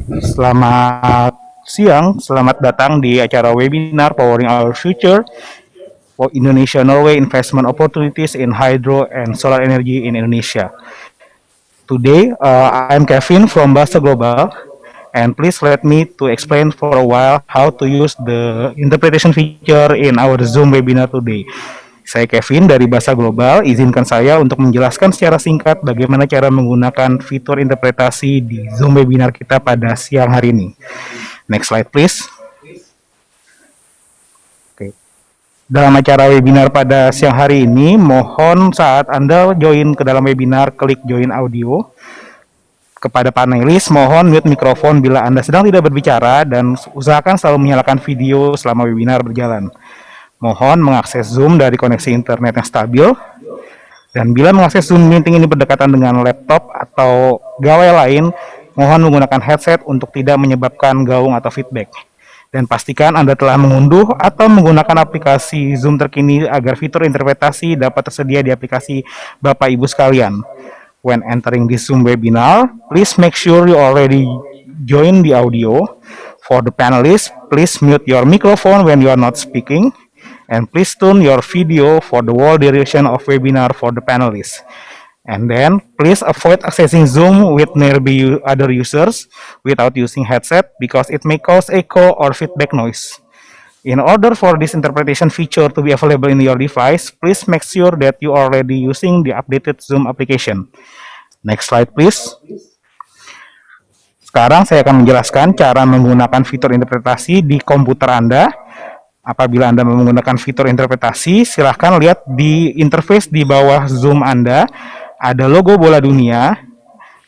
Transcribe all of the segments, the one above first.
Selamat siang, selamat datang di acara webinar Powering Our Future for Indonesia Norway Investment Opportunities in Hydro and Solar Energy in Indonesia. Today, I'm Kevin from Basa Global, and please let me to explain for a while how to use the interpretation feature in our Zoom webinar today. Saya Kevin dari Basa Global, izinkan saya untuk menjelaskan secara singkat bagaimana cara menggunakan fitur interpretasi di Zoom webinar kita pada siang hari ini. Next slide please. Oke. Dalam acara webinar pada siang hari ini, mohon saat Anda join ke dalam webinar, klik join audio. Kepada panelis, mohon mute mikrofon bila Anda sedang tidak berbicara dan usahakan selalu menyalakan video selama webinar berjalan. Mohon mengakses Zoom dari koneksi internet yang stabil. Dan bila mengakses Zoom meeting ini berdekatan dengan laptop atau gawai lain, mohon menggunakan headset untuk tidak menyebabkan gaung atau feedback. Dan pastikan Anda telah mengunduh atau menggunakan aplikasi Zoom terkini agar fitur interpretasi dapat tersedia di aplikasi Bapak Ibu sekalian. When entering this Zoom webinar, please make sure you already join the audio. For the panelists, please mute your microphone when you are not speaking. And please tune your video for the whole duration of webinar for the panelists. And then, please avoid accessing Zoom with nearby other users without using headset because it may cause echo or feedback noise. In order for this interpretation feature to be available in your device, please make sure that you are already using the updated Zoom application. Next slide, please. Sekarang saya akan menjelaskan cara menggunakan fitur interpretasi di komputer Anda. Apabila Anda menggunakan fitur interpretasi, silahkan lihat di interface di bawah Zoom Anda, ada logo bola dunia,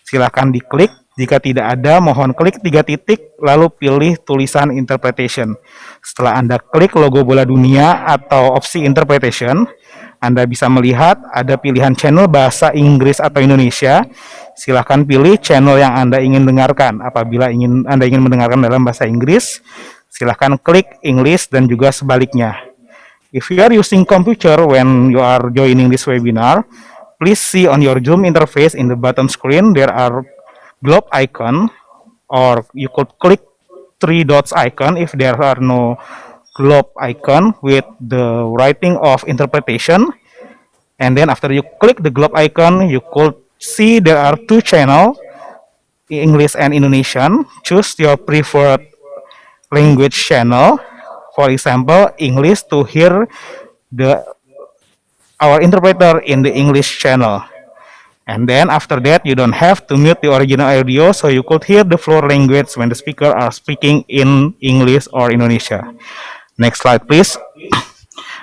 silahkan diklik. Jika tidak ada, mohon klik 3 titik, lalu pilih tulisan interpretation. Setelah Anda klik logo bola dunia atau opsi interpretation, Anda bisa melihat ada pilihan channel bahasa Inggris atau Indonesia. Silahkan pilih channel yang Anda ingin dengarkan. Apabila Anda ingin mendengarkan dalam bahasa Inggris, silahkan klik English dan juga sebaliknya. If you are using computer when you are joining this webinar, please see on your Zoom interface in the bottom screen there are globe icon, or you could click 3 dots icon if there are no globe icon with the writing of interpretation. And then after you click the globe icon, you could see there are 2 channels, English and Indonesian. Choose your preferred language channel, for example, English, to hear our interpreter in the English channel. And then after that, you don't have to mute the original audio, so you could hear the floor language when the speaker are speaking in English or Indonesia. Next slide, please.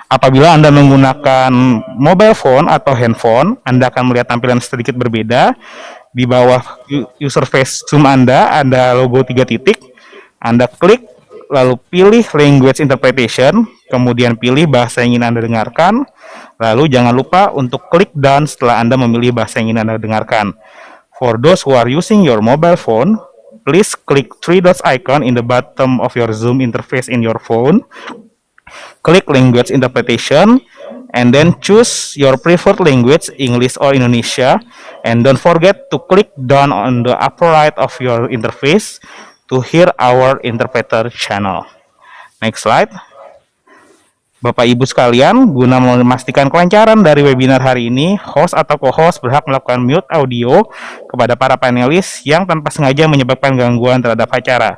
Apabila Anda menggunakan mobile phone atau handphone, Anda akan melihat tampilan sedikit berbeda. Di bawah user face Zoom Anda ada logo 3 titik. Anda klik, lalu pilih language interpretation, kemudian pilih bahasa yang ingin Anda dengarkan, lalu jangan lupa untuk klik done setelah Anda memilih bahasa yang ingin Anda dengarkan. For those who are using your mobile phone, please click 3 dots icon in the bottom of your Zoom interface in your phone, click language interpretation, and then choose your preferred language, English or Indonesia, and don't forget to click done on the upper right of your interface to hear our interpreter channel. Next slide. Bapak Ibu sekalian, guna memastikan kelancaran dari webinar hari ini, host atau co-host berhak melakukan mute audio kepada para panelis yang tanpa sengaja menyebabkan gangguan terhadap acara.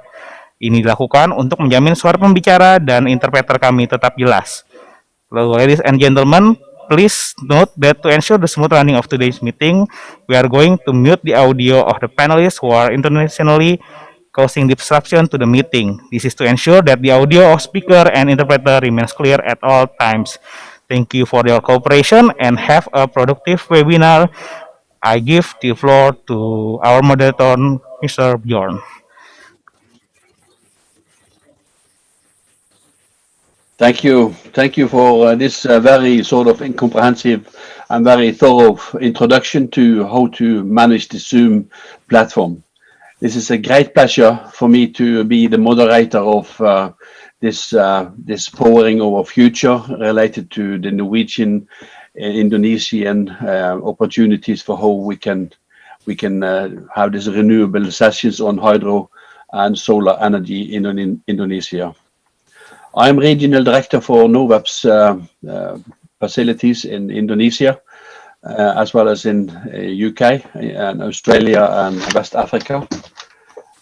Ini dilakukan untuk menjamin suara pembicara dan interpreter kami tetap jelas. Ladies and gentlemen, please note that to ensure the smooth running of today's meeting, we are going to mute the audio of the panelists who are internationally causing disruption to the meeting. This is to ensure that the audio of speaker and interpreter remains clear at all times. Thank you for your cooperation and have a productive webinar. I give the floor to our moderator, Mr. Bjorn. Thank you. Thank you for this very sort of comprehensive and very thorough introduction to how to manage the Zoom platform. This is a great pleasure for me to be the moderator of this Powering Our Future related to the Norwegian, Indonesian opportunities for how we can have these renewable sessions on hydro and solar energy in Indonesia. I'm regional director for NOWAP's facilities in Indonesia, as well as in UK and Australia and West Africa.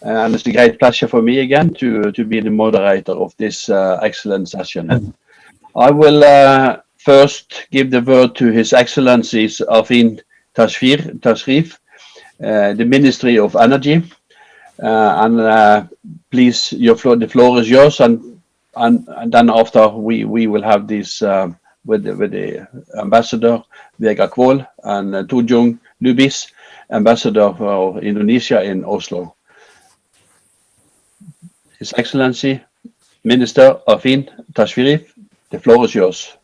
And it's a great pleasure for me again to be the moderator of this excellent session. I will first give the word to His Excellencies Arfin Tashrif, the Ministry of Energy. Please, the floor is yours, and then after we will have this with the Ambassador Vega Kvål and Tujung Lubis, Ambassador for Indonesia in Oslo. His Excellency Minister Arfin Tashrif, the floor is yours.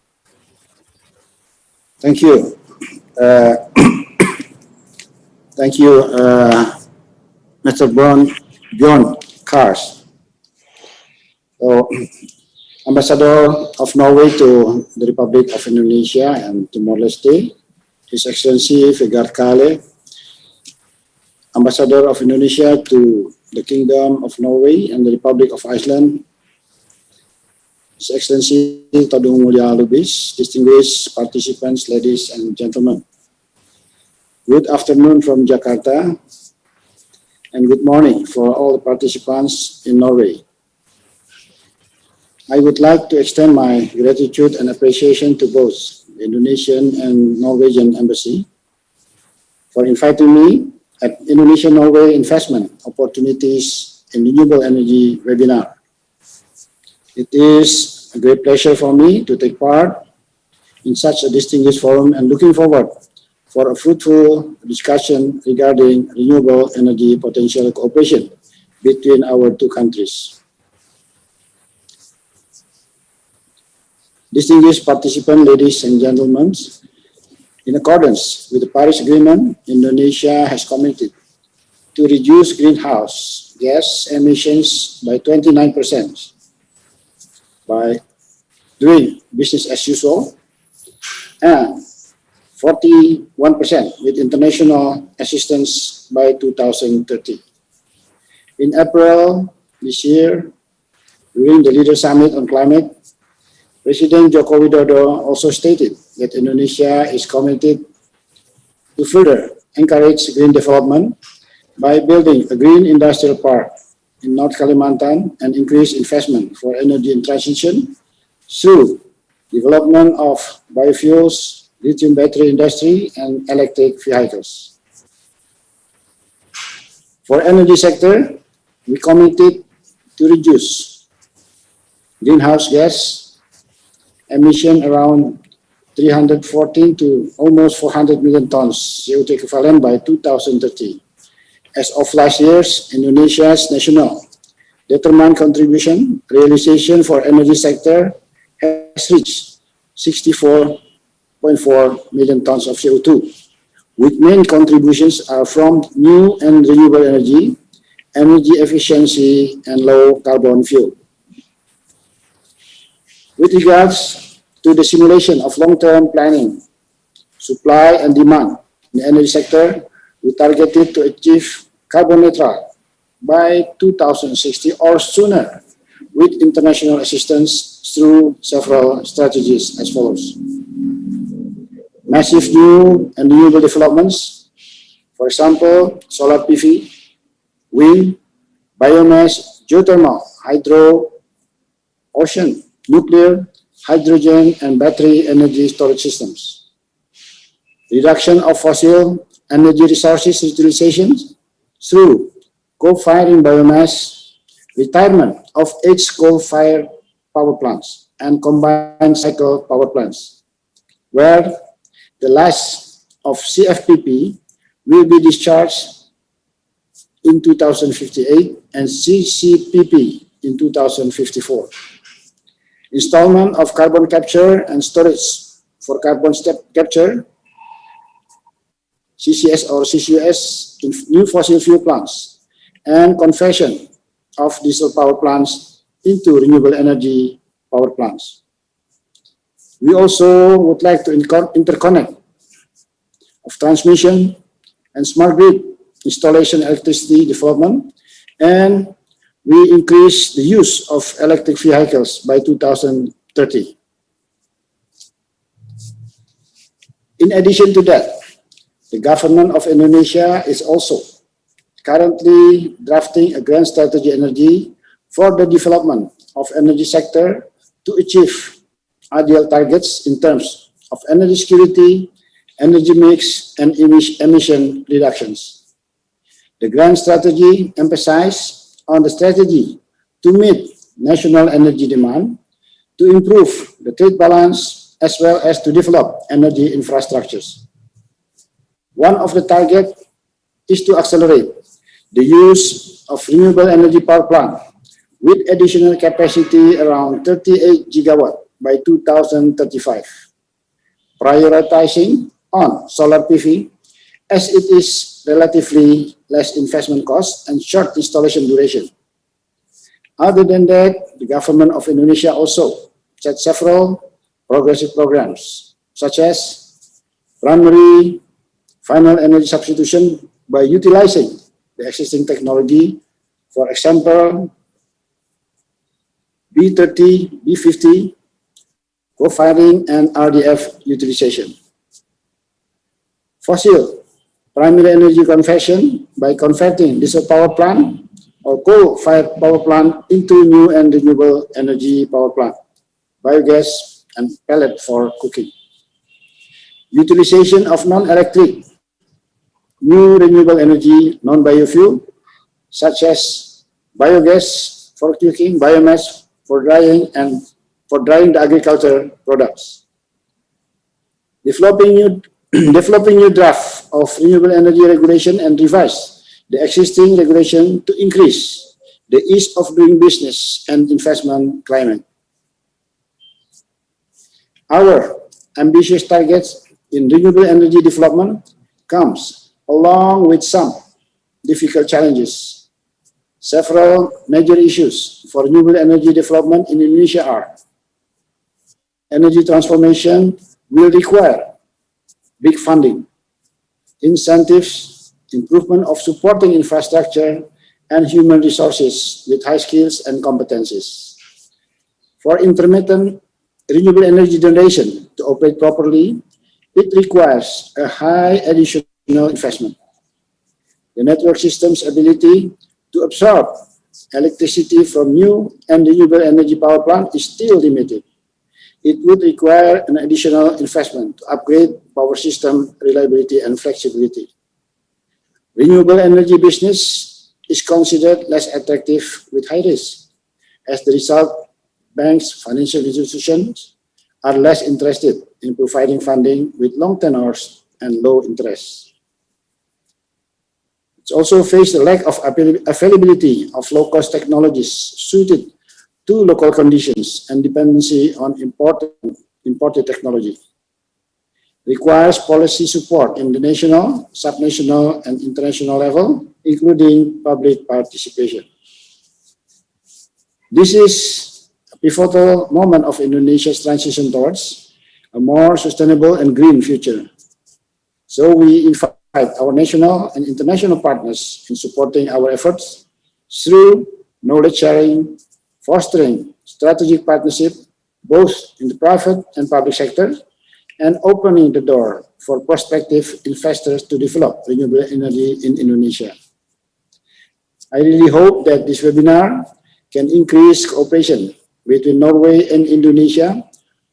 Thank you. Thank you, Mr. Bjorn Kars. So, Ambassador of Norway to the Republic of Indonesia and Timor-Leste, His Excellency Vegard Kale, Ambassador of Indonesia to the Kingdom of Norway and the Republic of Iceland, His Excellency Todung Mulya Lubis, distinguished participants, ladies and gentlemen. Good afternoon from Jakarta, and good morning for all the participants in Norway. I would like to extend my gratitude and appreciation to both the Indonesian and Norwegian Embassy for inviting me at Indonesia Norway Investment Opportunities in Renewable Energy webinar. It is a great pleasure for me to take part in such a distinguished forum and looking forward for a fruitful discussion regarding renewable energy potential cooperation between our two countries. Distinguished participants, ladies and gentlemen, in accordance with the Paris Agreement, Indonesia has committed to reduce greenhouse gas emissions by 29% by doing business as usual and 41% with international assistance by 2030. In April this year, during the Leader Summit on Climate, President Joko Widodo also stated that Indonesia is committed to further encourage green development by building a green industrial park in North Kalimantan and increase investment for energy transition through development of biofuels, lithium battery industry, and electric vehicles. For energy sector, we committed to reduce greenhouse gas emission around 314 to almost 400 million tons CO2 equivalent by 2030. As of last year's Indonesia's national determined contribution realization for energy sector has reached 64.4 million tons of CO2, with main contributions are from new and renewable energy, energy efficiency, and low carbon fuel. With regards to the simulation of long-term planning, supply and demand in the energy sector, we targeted to achieve carbon neutral by 2060 or sooner with international assistance through several strategies as follows. Massive new and renewable developments, for example, solar PV, wind, biomass, geothermal, hydro, ocean, nuclear, hydrogen, and battery energy storage systems. Reduction of fossil energy resources utilization through coal-firing biomass, retirement of 8 coal-fired power plants, and combined cycle power plants, where the last of CFPP will be discharged in 2058 and CCPP in 2054. Installment of carbon capture and storage for carbon capture, CCS or CCUS, in new fossil fuel plants, and conversion of diesel power plants into renewable energy power plants. We also would like to interconnect of transmission and smart grid installation electricity development and we increase the use of electric vehicles by 2030. In addition to that, the government of Indonesia is also currently drafting a grand strategy energy for the development of energy sector to achieve ideal targets in terms of energy security, energy mix, and emission reductions. The grand strategy emphasizes on the strategy to meet national energy demand, to improve the trade balance, as well as to develop energy infrastructures. One of the targets is to accelerate the use of renewable energy power plant with additional capacity around 38 gigawatt by 2035, prioritizing on solar PV as it is relatively less investment cost and short installation duration. Other than that, the government of Indonesia also set several progressive programs, such as primary final energy substitution by utilizing the existing technology, for example, B30, B50, co-firing, and RDF utilization. Fossil primary energy conversion by converting diesel power plant or coal-fired power plant into new and renewable energy power plant, biogas, and pellet for cooking. Utilization of non-electric new renewable energy, non-biofuel, such as biogas for cooking, biomass for drying, and for drying the agriculture products. Developing new draft of renewable energy regulation and revise the existing regulation to increase the ease of doing business and investment climate. Our ambitious targets in renewable energy development comes along with some difficult challenges. Several major issues for renewable energy development in Indonesia are: energy transformation will require big funding, incentives, improvement of supporting infrastructure, and human resources with high skills and competencies. For intermittent renewable energy generation to operate properly, it requires a high additional investment. The network system's ability to absorb electricity from new and renewable energy power plant is still limited. It would require an additional investment to upgrade power system reliability and flexibility. Renewable energy business is considered less attractive with high risk. As the result, banks, financial institutions are less interested in providing funding with long tenors and low interest. It's also faced the lack of availability of low-cost technologies suited to local conditions and dependency on imported technology. Requires policy support in the national, subnational, and international level, including public participation. This is a pivotal moment of Indonesia's transition towards a more sustainable and green future. So we invite our national and international partners in supporting our efforts through knowledge sharing, fostering strategic partnership both in the private and public sector, and opening the door for prospective investors to develop renewable energy in Indonesia. I really hope that this webinar can increase cooperation between Norway and Indonesia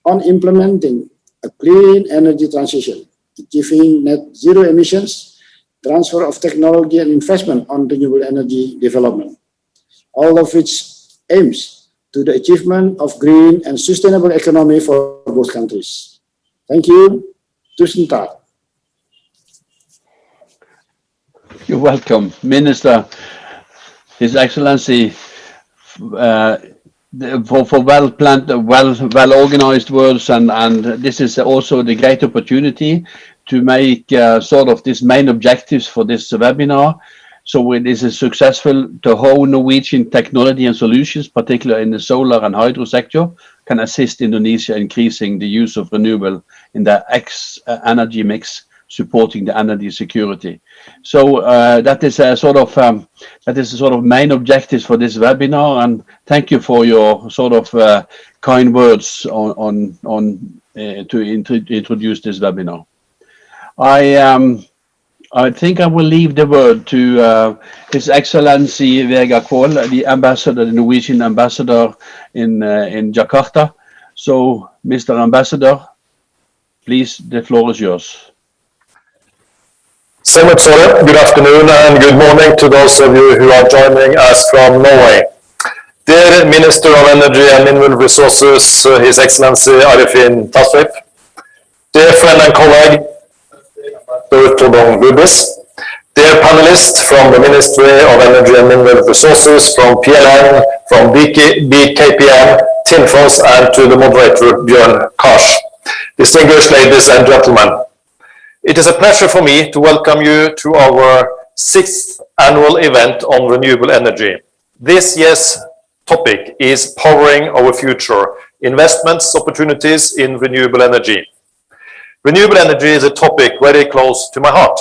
on implementing a clean energy transition, achieving net zero emissions, transfer of technology and investment on renewable energy development, all of which aims to the achievement of green and sustainable economy for both countries. Thank you. Tusen takk. You're welcome, Minister, His Excellency, for well-planned, well-organized words, and this is also the great opportunity to make sort of these main objectives for this webinar. So it is successful to how Norwegian technology and solutions, particularly in the solar and hydro sector, can assist Indonesia increasing the use of renewable in the energy mix supporting the energy security. So that is a sort of main objectives for this webinar, and thank you for your sort of kind words to introduce this webinar. I think I will leave the word to His Excellency Vegard Kvål, the ambassador, the Norwegian ambassador in Jakarta. So, Mr. Ambassador, please, the floor is yours. So much, Sore. Good afternoon and good morning to those of you who are joining us from Norway. Dear Minister of Energy and Mineral Resources, His Excellency Arifin Tasrip, dear friend and colleague, dear panelists from the Ministry of Energy and Mineral Resources, from PLN, from BKPM, Tinfos, and to the moderator, Björn Kars. Distinguished ladies and gentlemen, it is a pleasure for me to welcome you to our 6th annual event on renewable energy. This year's topic is powering our future, investments opportunities in renewable energy. Renewable energy is a topic very close to my heart.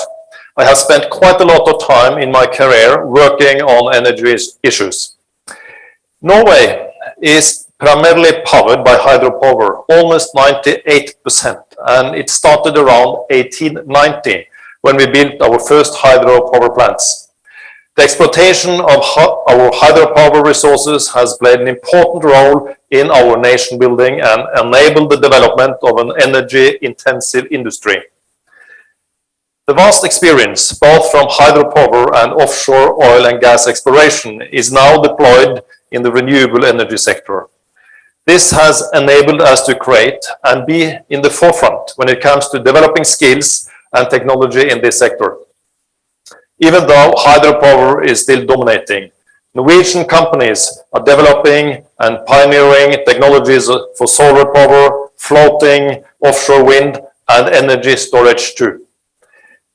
I have spent quite a lot of time in my career working on energy issues. Norway is primarily powered by hydropower, almost 98%, and it started around 1890 when we built our first hydropower plants. The exploitation of our hydropower resources has played an important role in our nation building and enabled the development of an energy-intensive industry. The vast experience, both from hydropower and offshore oil and gas exploration, is now deployed in the renewable energy sector. This has enabled us to create and be in the forefront when it comes to developing skills and technology in this sector. Even though hydropower is still dominating, Norwegian companies are developing and pioneering technologies for solar power, floating, offshore wind, and energy storage too.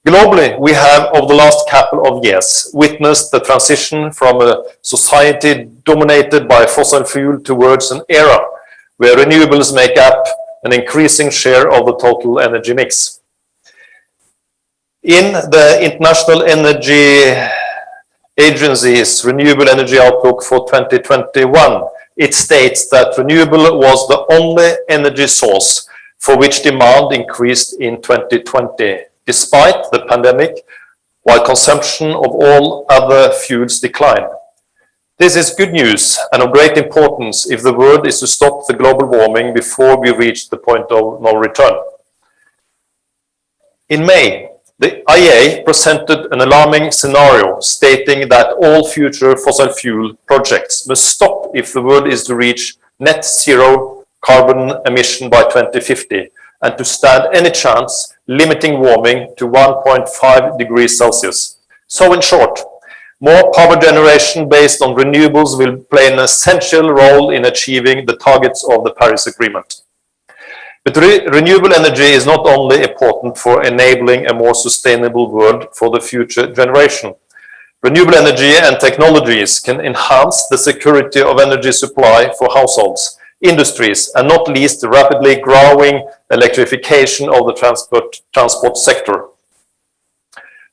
Globally, we have, over the last couple of years, witnessed the transition from a society dominated by fossil fuel towards an era where renewables make up an increasing share of the total energy mix. In the International Energy Agency's Renewable Energy Outlook for 2021, it states that renewable was the only energy source for which demand increased in 2020. Despite the pandemic, while consumption of all other fuels declined. This is good news and of great importance if the world is to stop the global warming before we reach the point of no return. In May, the IEA presented an alarming scenario stating that all future fossil fuel projects must stop if the world is to reach net zero carbon emission by 2050 and to stand any chance limiting warming to 1.5 degrees Celsius. So in short, more power generation based on renewables will play an essential role in achieving the targets of the Paris Agreement. But renewable energy is not only important for enabling a more sustainable world for the future generation. Renewable energy and technologies can enhance the security of energy supply for households, industries, and not least the rapidly growing electrification of the transport sector.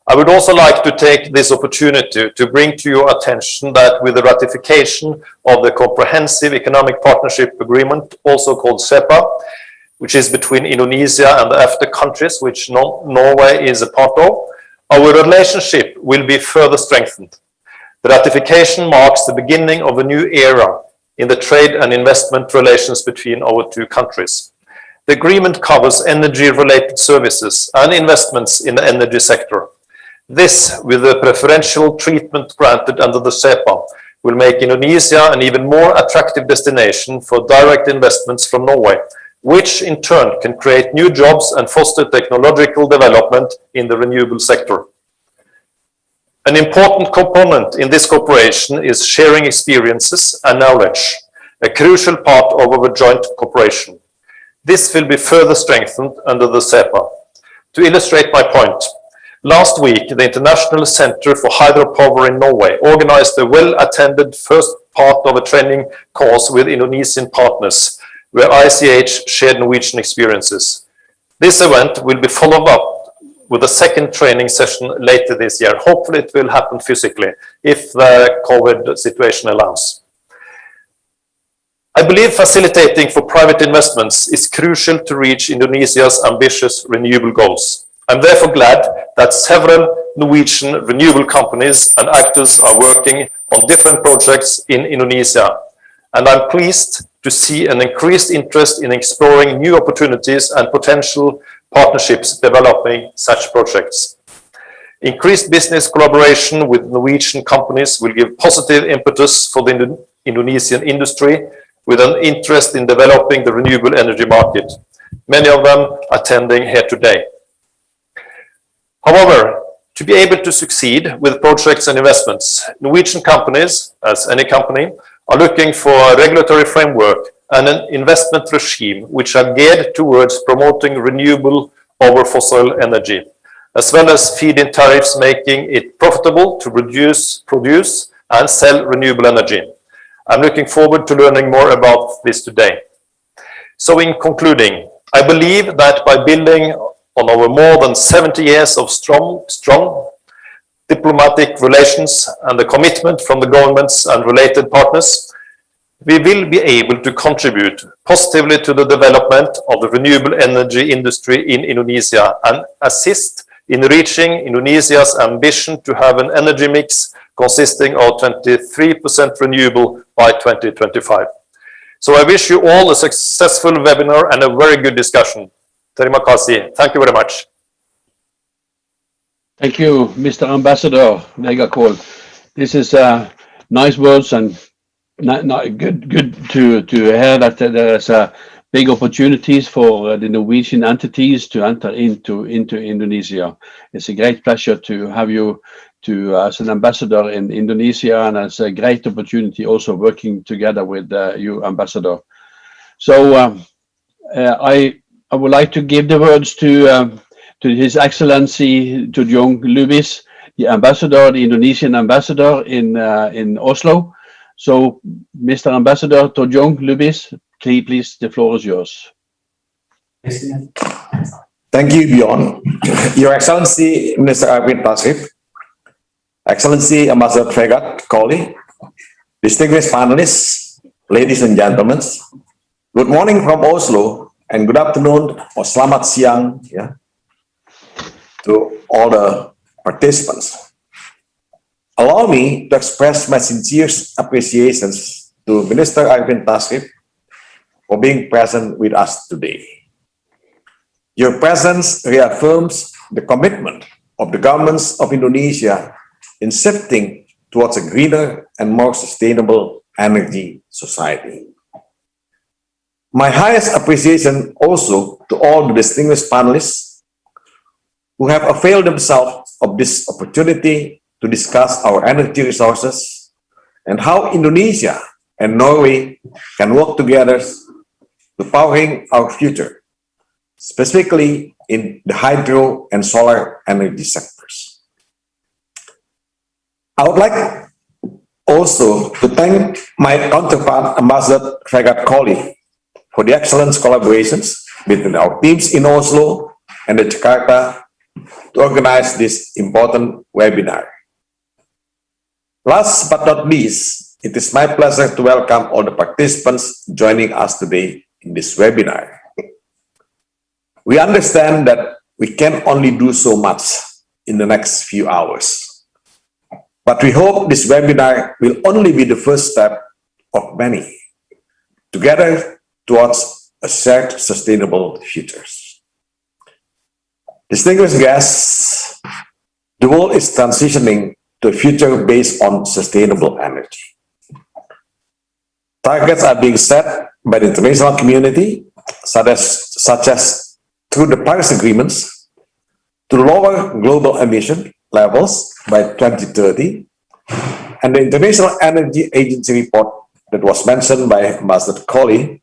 I would also like to take this opportunity to bring to your attention that with the ratification of the Comprehensive Economic Partnership Agreement, also called CEPA, which is between Indonesia and the EFTA countries, which Norway is a part of, our relationship will be further strengthened. The ratification marks the beginning of a new era in the trade and investment relations between our two countries. The agreement covers energy-related services and investments in the energy sector. This, with the preferential treatment granted under the CEPA, will make Indonesia an even more attractive destination for direct investments from Norway, which in turn can create new jobs and foster technological development in the renewable sector. An important component in this cooperation is sharing experiences and knowledge, a crucial part of our joint cooperation. This will be further strengthened under the CEPA. To illustrate my point, last week, the International Center for Hydropower in Norway organized a well-attended first part of a training course with Indonesian partners, where ICH shared Norwegian experiences. This event will be followed up with a second training session later this year. Hopefully it will happen physically if the COVID situation allows. I believe facilitating for private investments is crucial to reach Indonesia's ambitious renewable goals. I'm therefore glad that several Norwegian renewable companies and actors are working on different projects in Indonesia, and I'm pleased to see an increased interest in exploring new opportunities and potential partnerships developing such projects. Increased business collaboration with Norwegian companies will give positive impetus for the Indonesian industry with an interest in developing the renewable energy market, many of them attending here today. However, to be able to succeed with projects and investments, Norwegian companies, as any company, are looking for a regulatory framework and an investment regime which are geared towards promoting renewable over fossil energy, as well as feed-in tariffs making it profitable to produce and sell renewable energy. I'm looking forward to learning more about this today. So in concluding, I believe that by building on our more than 70 years of strong diplomatic relations and the commitment from the governments and related partners, we will be able to contribute positively to the development of the renewable energy industry in Indonesia and assist in reaching Indonesia's ambition to have an energy mix consisting of 23% renewable by 2025. So I wish you all a successful webinar and a very good discussion. Terima kasih. Thank you very much. Thank you, Mr. Ambassador Negakol. This is nice words and good to hear that there's big opportunities for the Norwegian entities to enter into Indonesia. It's a great pleasure to have you as an ambassador in Indonesia, and it's a great opportunity also working together with you, Ambassador. So I would like to give the words to His Excellency Tojong Lubis, the ambassador, the Indonesian ambassador in Oslo. So, Mr. Ambassador Tojong Lubis, please, the floor is yours. Thank you, Bjorn. Your Excellency, Mr. Arvind Tasrif, Excellency Ambassador Fregat Kohli, distinguished panelists, ladies and gentlemen, good morning from Oslo and good afternoon or selamat siang to all the participants. Allow me to express my sincere appreciations to Minister Arvind Tasrif for being present with us today. Your presence reaffirms the commitment of the governments of Indonesia in shifting towards a greener and more sustainable energy society. My highest appreciation also to all the distinguished panelists who have availed themselves of this opportunity to discuss our energy resources and how Indonesia and Norway can work together to powering our future, specifically in the hydro and solar energy sectors. I would like also to thank my counterpart, Ambassador Fregat Kohli, for the excellent collaborations between our teams in Oslo and Jakarta to organize this important webinar. Last but not least, it is my pleasure to welcome all the participants joining us today in this webinar. We understand that we can only do so much in the next few hours, but we hope this webinar will only be the first step of many, together towards a shared sustainable future. Distinguished guests, the world is transitioning to a future based on sustainable energy. Targets are being set by the international community, such as through the Paris agreements, to lower global emission levels by 2030, and the International Energy Agency report that was mentioned by Ambassador Kohli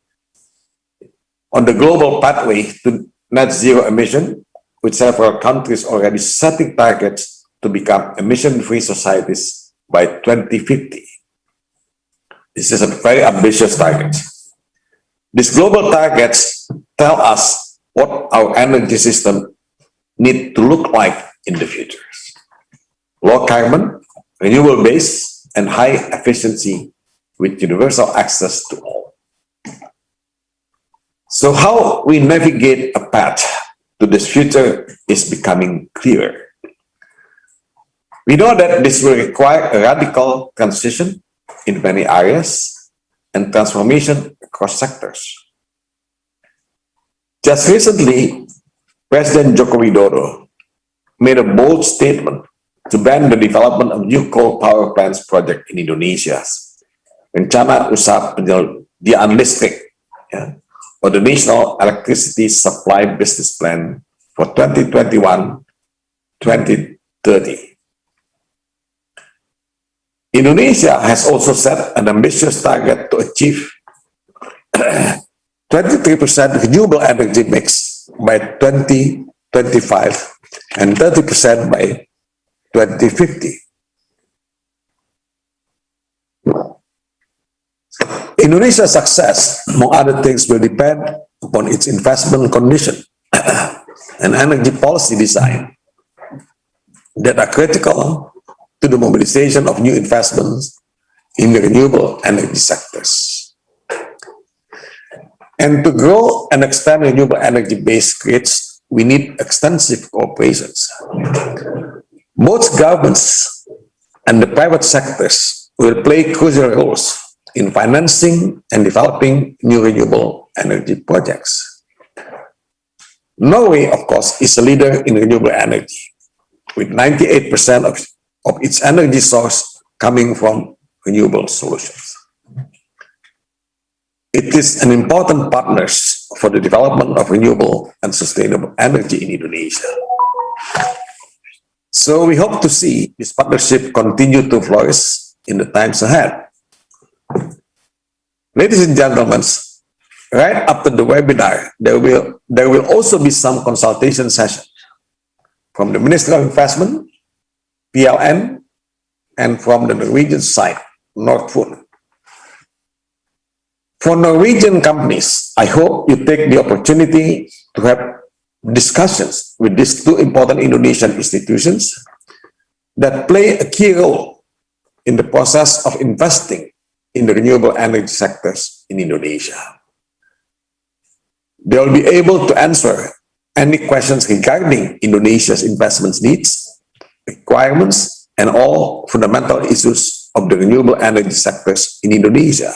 on the global pathway to net zero emission, with several countries already setting targets to become emission-free societies by 2050. This is a very ambitious target. These global targets tell us what our energy system need to look like in the future. Low carbon, renewable base, and high efficiency with universal access to all. So how we navigate a path to this future is becoming clearer. We know that this will require a radical transition in many areas and transformation across sectors. Just recently, President Joko Widodo made a bold statement to ban the development of new coal power plants project in Indonesia. Rencana Usaha Penyediaan Listrik, or the National Electricity Supply Business Plan for 2021-2030. Indonesia has also set an ambitious target to achieve 23% renewable energy mix by 2025 and 30% by 2050. Indonesia's success, among other things, will depend upon its investment condition and energy policy design that are critical to the mobilization of new investments in the renewable energy sectors. And to grow and expand renewable energy-based grids, we need extensive cooperations. Both governments and the private sectors will play crucial roles in financing and developing new renewable energy projects. Norway, of course, is a leader in renewable energy, with 98% of its energy source coming from renewable solutions. It is an important partner for the development of renewable and sustainable energy in Indonesia. So we hope to see this partnership continue to flourish in the times ahead. Ladies and gentlemen, right after the webinar, there will also be some consultation sessions from the Ministry of Investment, PLN, and from the Norwegian side, Nordfund. For Norwegian companies, I hope you take the opportunity to have discussions with these two important Indonesian institutions that play a key role in the process of investing in the renewable energy sectors in Indonesia. They will be able to answer any questions regarding Indonesia's investment needs, requirements, and all fundamental issues of the renewable energy sectors in Indonesia.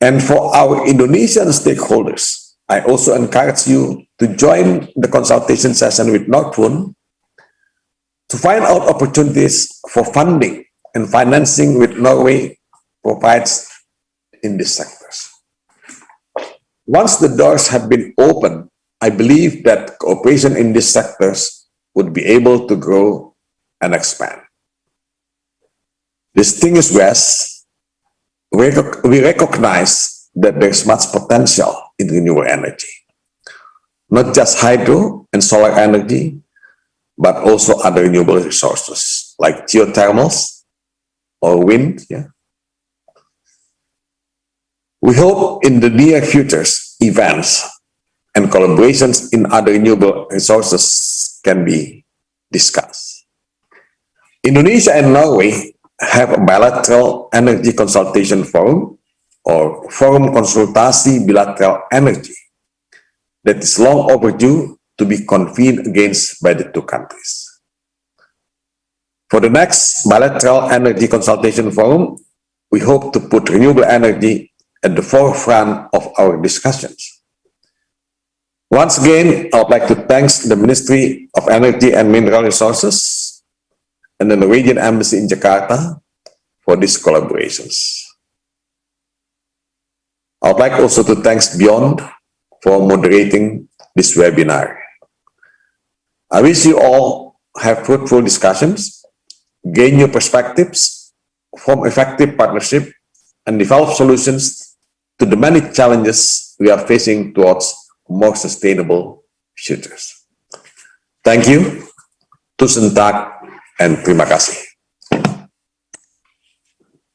And for our Indonesian stakeholders, I also encourage you to join the consultation session with Nordfund to find out opportunities for funding and financing which Norway provides in these sectors. Once the doors have been opened, I believe that cooperation in these sectors would be able to grow and expand. Distinguished guests, we recognize that there's much potential in renewable energy, not just hydro and solar energy, but also other renewable resources like geothermals or wind. We hope in the near future, events and collaborations in other renewable resources can be discussed. Indonesia and Norway have a bilateral energy consultation forum or Forum Konsultasi Bilateral Energy that is long overdue to be convened against by the two countries. For the next bilateral energy consultation forum, we hope to put renewable energy at the forefront of our discussions. Once again, I would like to thank the Ministry of Energy and Mineral Resources and the Norwegian Embassy in Jakarta for these collaborations. I would like also to thank Beyond for moderating this webinar. I wish you all have fruitful discussions, gain new perspectives, form effective partnership, and develop solutions to the many challenges we are facing towards more sustainable futures. Thank you, tusen tak, and terima kasih.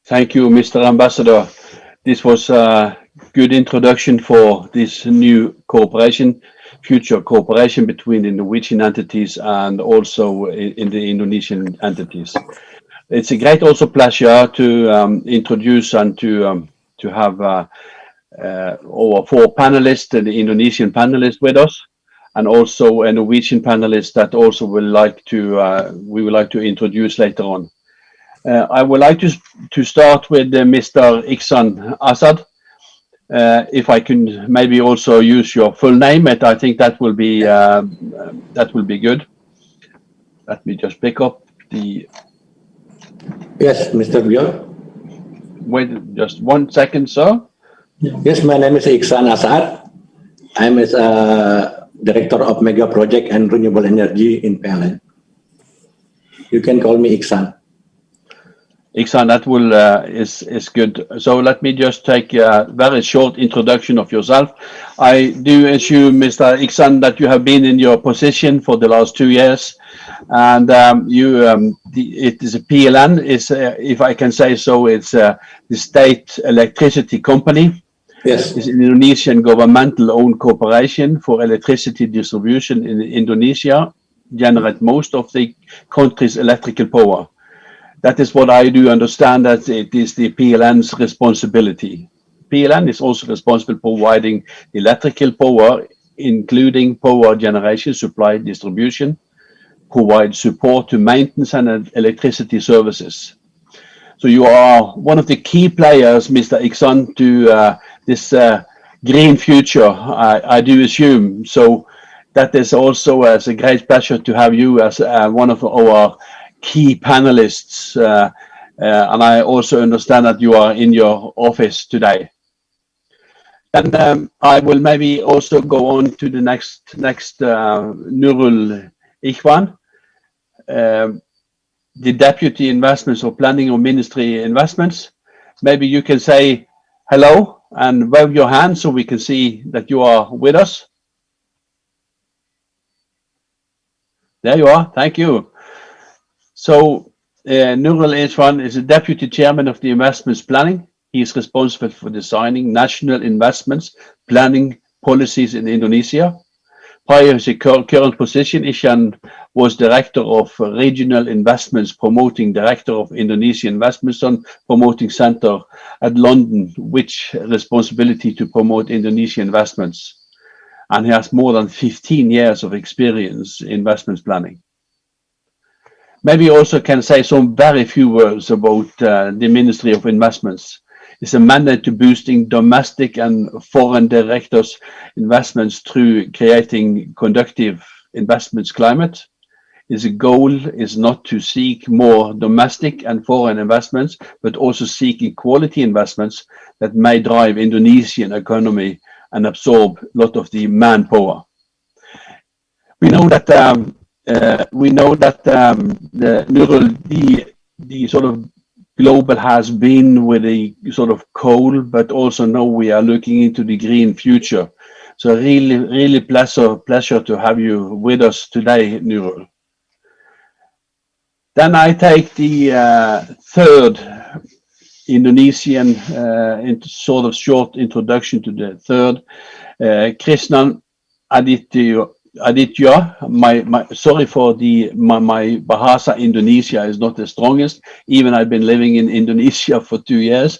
Thank you, Mr. Ambassador. This was a good introduction for this new cooperation future cooperation between the Norwegian entities and also in the Indonesian entities. It's a great also pleasure to introduce and to have our 4 panelists, the Indonesian panelists with us, and also a Norwegian panelist that also we would like to introduce later on. I would like to start with Mr. Iksan Asad. If I can maybe also use your full name, I think that will be good. Let me just pick up the. Yes, Mr. Björn. Wait just 1 second, sir. Yes, my name is Iksan Asad. I'm a director of Mega Project and Renewable Energy in PLN. You can call me Iksan. Iksan, that will is good. So let me just take a very short introduction of yourself. I do assume, Mr. Iksan, that you have been in your position for the last 2 years, and it is a PLN. If I can say so, it's the state electricity company. Yes. It's an Indonesian governmental-owned corporation for electricity distribution in Indonesia, generate most of the country's electrical power. That is what I do understand, that it is the PLN's responsibility. PLN is also responsible for providing electrical power, including power generation, supply, distribution, provide support to maintenance and electricity services. So you are one of the key players, Mr. Iksan, to this green future, I do assume. So that is also a great pleasure to have you as one of our key panelists, and I also understand that you are in your office today. And I will maybe also go on to the next Nurul Ikhwan, the Deputy Investments or Planning or Ministry Investments. Maybe you can say hello and wave your hand so we can see that you are with us. There you are. Thank you. So Nurul Ikhwan is the Deputy Chairman of the Investments Planning. He is responsible for designing national investments planning policies in Indonesia. Prior to his current position, Ishan was Director of Regional Investments Promoting Director of Indonesia Investments on Promoting Center at London, which responsibility to promote Indonesian investments. And he has more than 15 years of experience in investments planning. Maybe also can say some very few words about the Ministry of Investments. It's a mandate to boosting domestic and foreign directors' investments through creating conducive investments climate. Its goal is not to seek more domestic and foreign investments, but also seeking quality investments that may drive Indonesian economy and absorb a lot of the manpower. We know that the sort of global has been with a sort of coal, but also now we are looking into the green future. So really pleasure to have you with us today, Nurul. Then I take the third Indonesian sort of short introduction to the third, Krishnan Aditya. Sorry for my Bahasa Indonesia is not the strongest. Even I've been living in Indonesia for 2 years.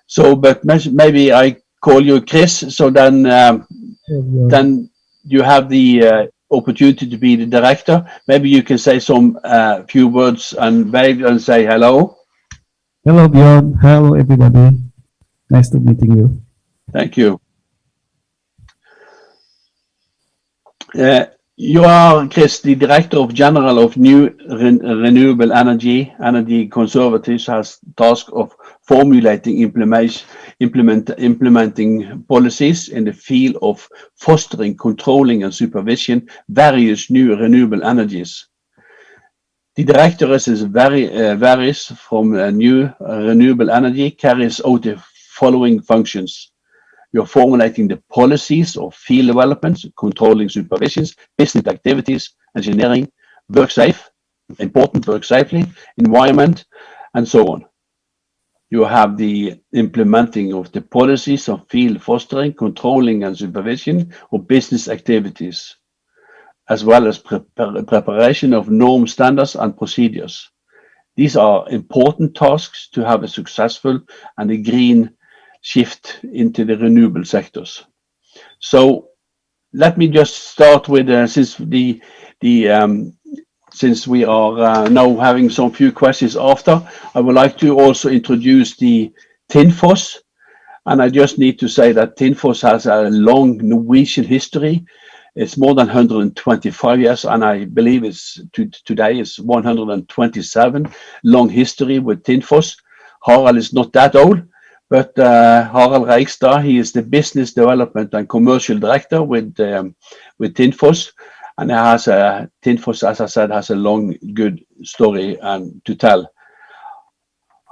So, but maybe I call you Chris. So then you have the opportunity to be the director. Maybe you can say some few words and wave and say hello. Hello, Bjorn. Hello, everybody. Nice to meeting you. Thank you. You are, Chris, the Director of General of New Renewable Energy. Energy Conservatives has task of formulating implementing policies in the field of fostering, controlling and supervision various new renewable energies. The directorate varies from new renewable energy, carries out the following functions. You're formulating the policies of field developments, controlling supervisions, business activities, engineering, work safely, environment, and so on. You have the implementing of the policies of field fostering, controlling and supervision of business activities, as well as preparation of norm standards and procedures. These are important tasks to have a successful and a green shift into the renewable sectors. So let me just start with since we are now having some few questions after, I would like to also introduce the Tinfos. And I just need to say that Tinfos has a long Norwegian history. It's more than 125 years, and I believe today is 127 long history with Tinfos. Harald is not that old, but Harald Reigstad, he is the business development and commercial director with Tinfos. And Tinfos, as I said, has a long, good story to tell.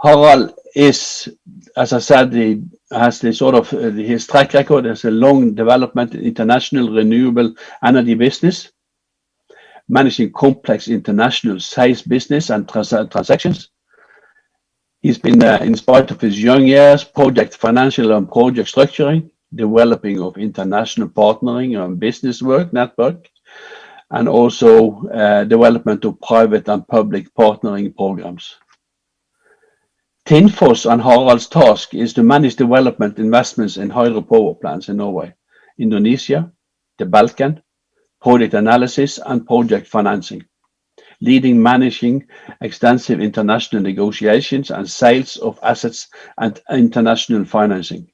Harald is, as I said, has the sort of his track record as a long development in international renewable energy business, managing complex international sales business and transactions. He's been, in spite of his young years, project financial and project structuring, developing of international partnering and business network, and also development of private and public partnering programs. Tinfos and Harald's task is to manage development investments in hydropower plants in Norway, Indonesia, the Balkan, project analysis and project financing, leading managing extensive international negotiations and sales of assets and international financing.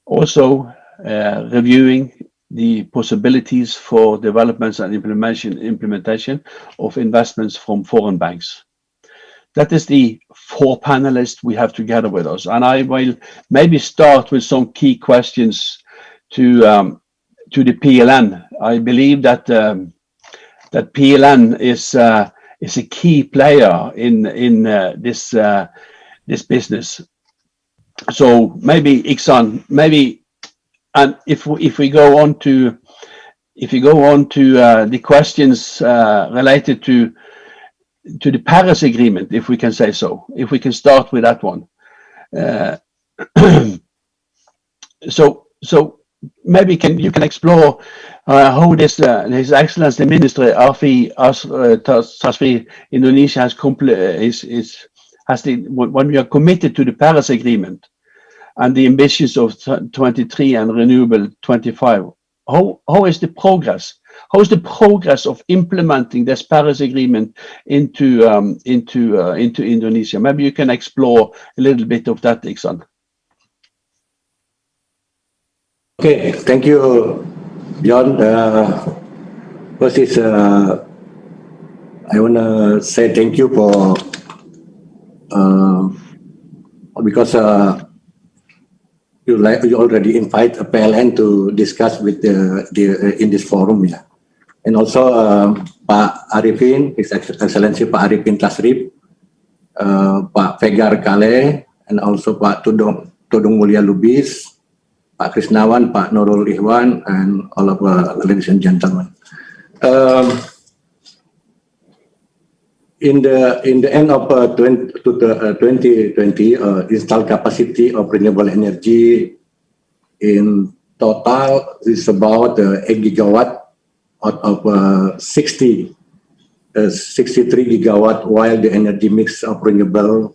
Also reviewing the possibilities for developments and implementation of investments from foreign banks. That is the 4 panelists we have together with us. And I will maybe start with some key questions to the PLN. I believe that that PLN is a key player in this business. So maybe Iksan, and if we go on to the questions related to the Paris Agreement, if we can say so, if we can start with that one. So maybe you can explore how this His Excellency the Minister Afi Tasri Indonesia when we are committed to the Paris Agreement and the ambitions of 23 and renewable 25. How is the progress? How is the progress of implementing this Paris Agreement into Indonesia? Maybe you can explore a little bit of that, Iksan. Okay, thank you, John. First is I want to say thank you for because you already invite a PLN to discuss with in this forum, yeah. And also Pak Arifin, His Excellency Pak Arifin Tasrif, Pak Fegar Kale, and also Pak Tudung Mulia Lubis, Pak Krisnawan, Pak Nurul Ihwan, and all of ladies and gentlemen. In the end of 2020, installed capacity of renewable energy in total is about 8 gigawatt out of 63 gigawatt, while the energy mix of renewable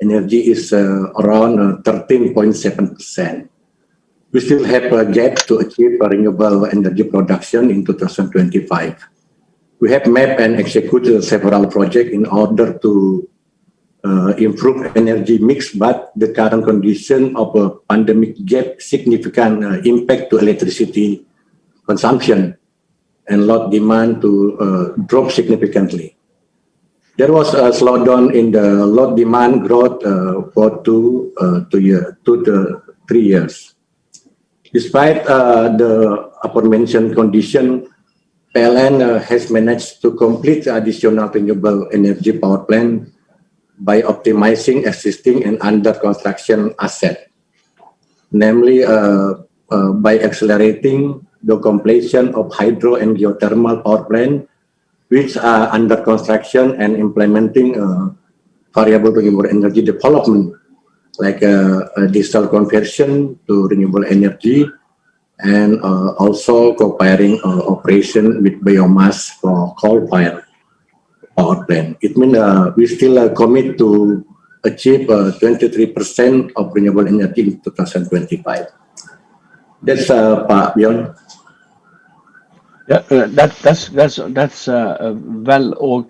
energy is around 13.7%. We still have a gap to achieve renewable energy production in 2025. We have mapped and executed several projects in order to improve energy mix, but the current condition of a pandemic gave significant impact to electricity consumption and load demand to drop significantly. There was a slowdown in the load demand growth for 2 to 3 years. Despite the aforementioned condition, PLN has managed to complete additional renewable energy power plant by optimizing existing and under construction assets, namely by accelerating the completion of hydro and geothermal power plant, which are under construction, and implementing variable renewable energy development, like digital conversion to renewable energy, and also co-firing operation with biomass for coal-fired power plant. It means we still commit to achieve 23% of renewable energy in 2025. That's Pak Bjorn. Yeah, that's a well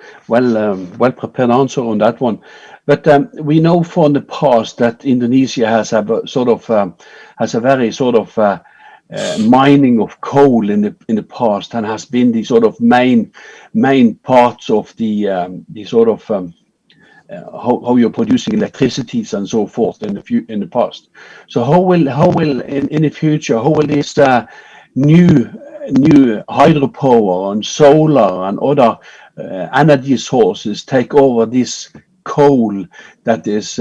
prepared answer on that one. But we know from the past that Indonesia has a very sort of mining of coal in the past, and has been the sort of main parts of the sort of how you're producing electricities and so forth in the past. So how will in the future, how will this new hydropower and solar and other energy sources take over this coal that is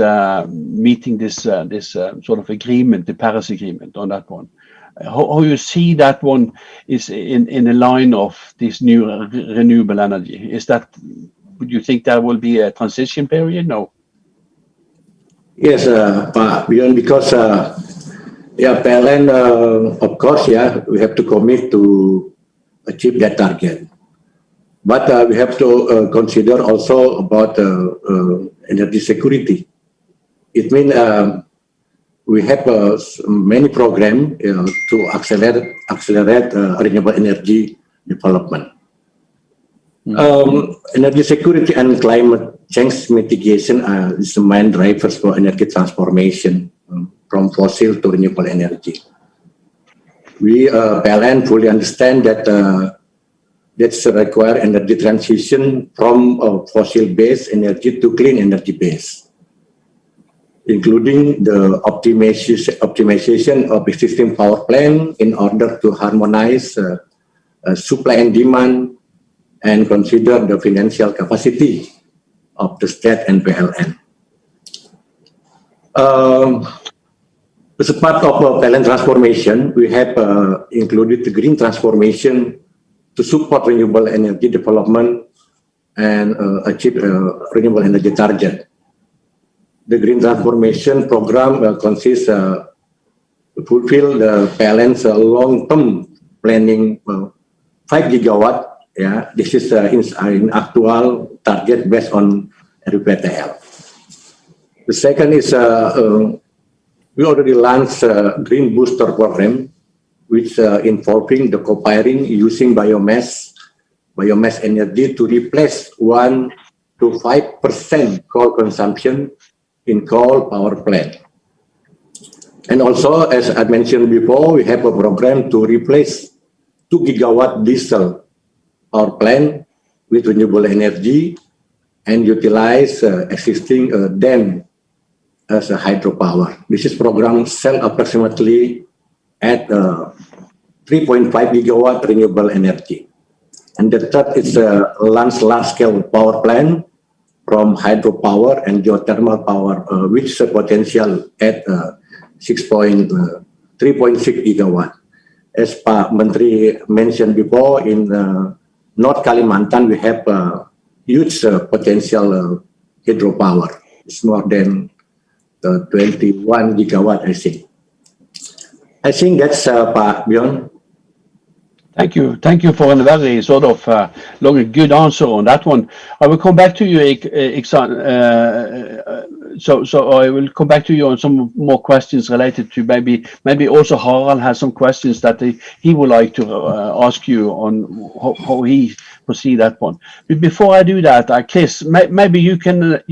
meeting this sort of agreement, the Paris Agreement on that one? How you see that one is in the line of this new renewable energy? Is that, would you think there will be a transition period? No. Yes, Pak Bjorn, because PLN, of course, we have to commit to achieve that target. But we have to consider also about energy security. It means we have many programs to accelerate renewable energy development. Energy security and climate change mitigation is the main drivers for energy transformation from fossil to renewable energy. We PLN fully understand that that's require energy transition from fossil-based energy to clean energy-based, including the optimization of existing power plant in order to harmonize supply and demand, and consider the financial capacity of the state and PLN. As a part of PLN transformation, we have included the green transformation to support renewable energy development and achieve renewable energy target. The green transformation program consists to fulfill the PLN's long-term planning 5 gigawatt. Yeah, this is in actual target based on RPTL. The second is we already launched a Green Booster program, which involving the co-firing using biomass energy to replace 1 to 5% coal consumption in coal power plant. And also, as I mentioned before, we have a program to replace 2 gigawatt diesel power plant with renewable energy and utilize existing dam as a hydropower. This is program sell approximately at 3.5 gigawatt renewable energy. And the third is a large-scale power plant from hydropower and geothermal power, which is a potential at 3.6 gigawatt. As Pak Menteri mentioned before, in North Kalimantan, we have huge potential hydropower. It's more than 21 gigawatt, I think. I think that's Pak Bjorn. Thank you for a very sort of long and good answer on that one. I will come back to you, Iksan. So I will come back to you on some more questions related to maybe also Harald has some questions that he would like to ask you on how he foresee that one. But before I do that, Chris, maybe you can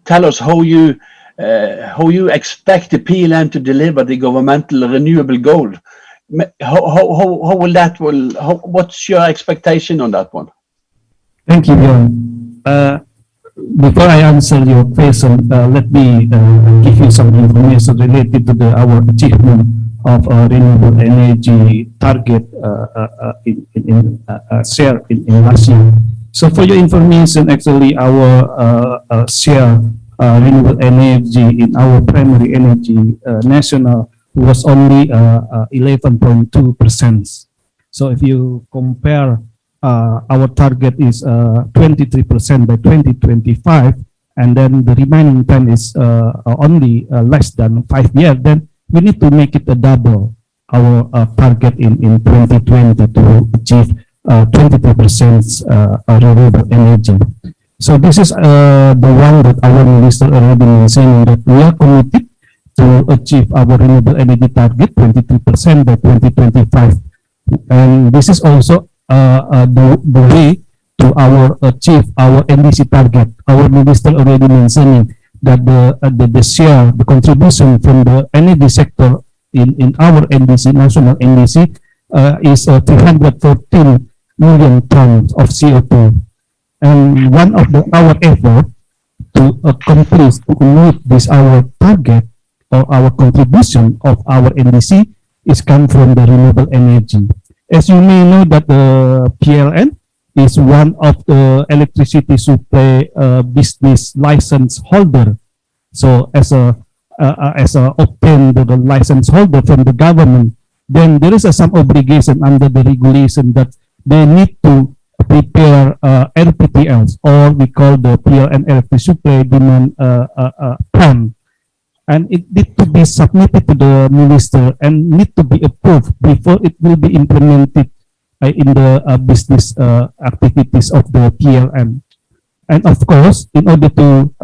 tell us how you expect the PLN to deliver the governmental renewable goal. What's your expectation on that one? Thank you, Bjorn. Before I answer your question, let me give you some information related to our achievement of renewable energy target share in last year. So for your information, actually our share renewable energy in our primary energy national was only 11.2%. So if you compare our target is 23% by 2025, and then the remaining 10 is only less than 5 years, then we need to make it a double our target in 2020 to achieve 23% renewable energy. So this is the one that our minister already mentioned, that we are committed to achieve our renewable energy target 23% by 2025. And this is also the way to achieve our NDC target. Our minister already mentioning that the share, the contribution from the energy sector in our NDC, national NDC, is 314 million tons of CO2. And one of our effort to accomplish, to meet this our target or our contribution of our NDC is come from the renewable energy. As you may know that the PLN is one of the electricity supply business license holder. So as a obtain the license holder from the government, then there is some obligation under the regulation that they need to prepare RPTLs, or we call the PLN electricity supply demand plan, and it need to be submitted to the minister and need to be approved before it will be implemented in the business activities of the PLN. And of course, in order to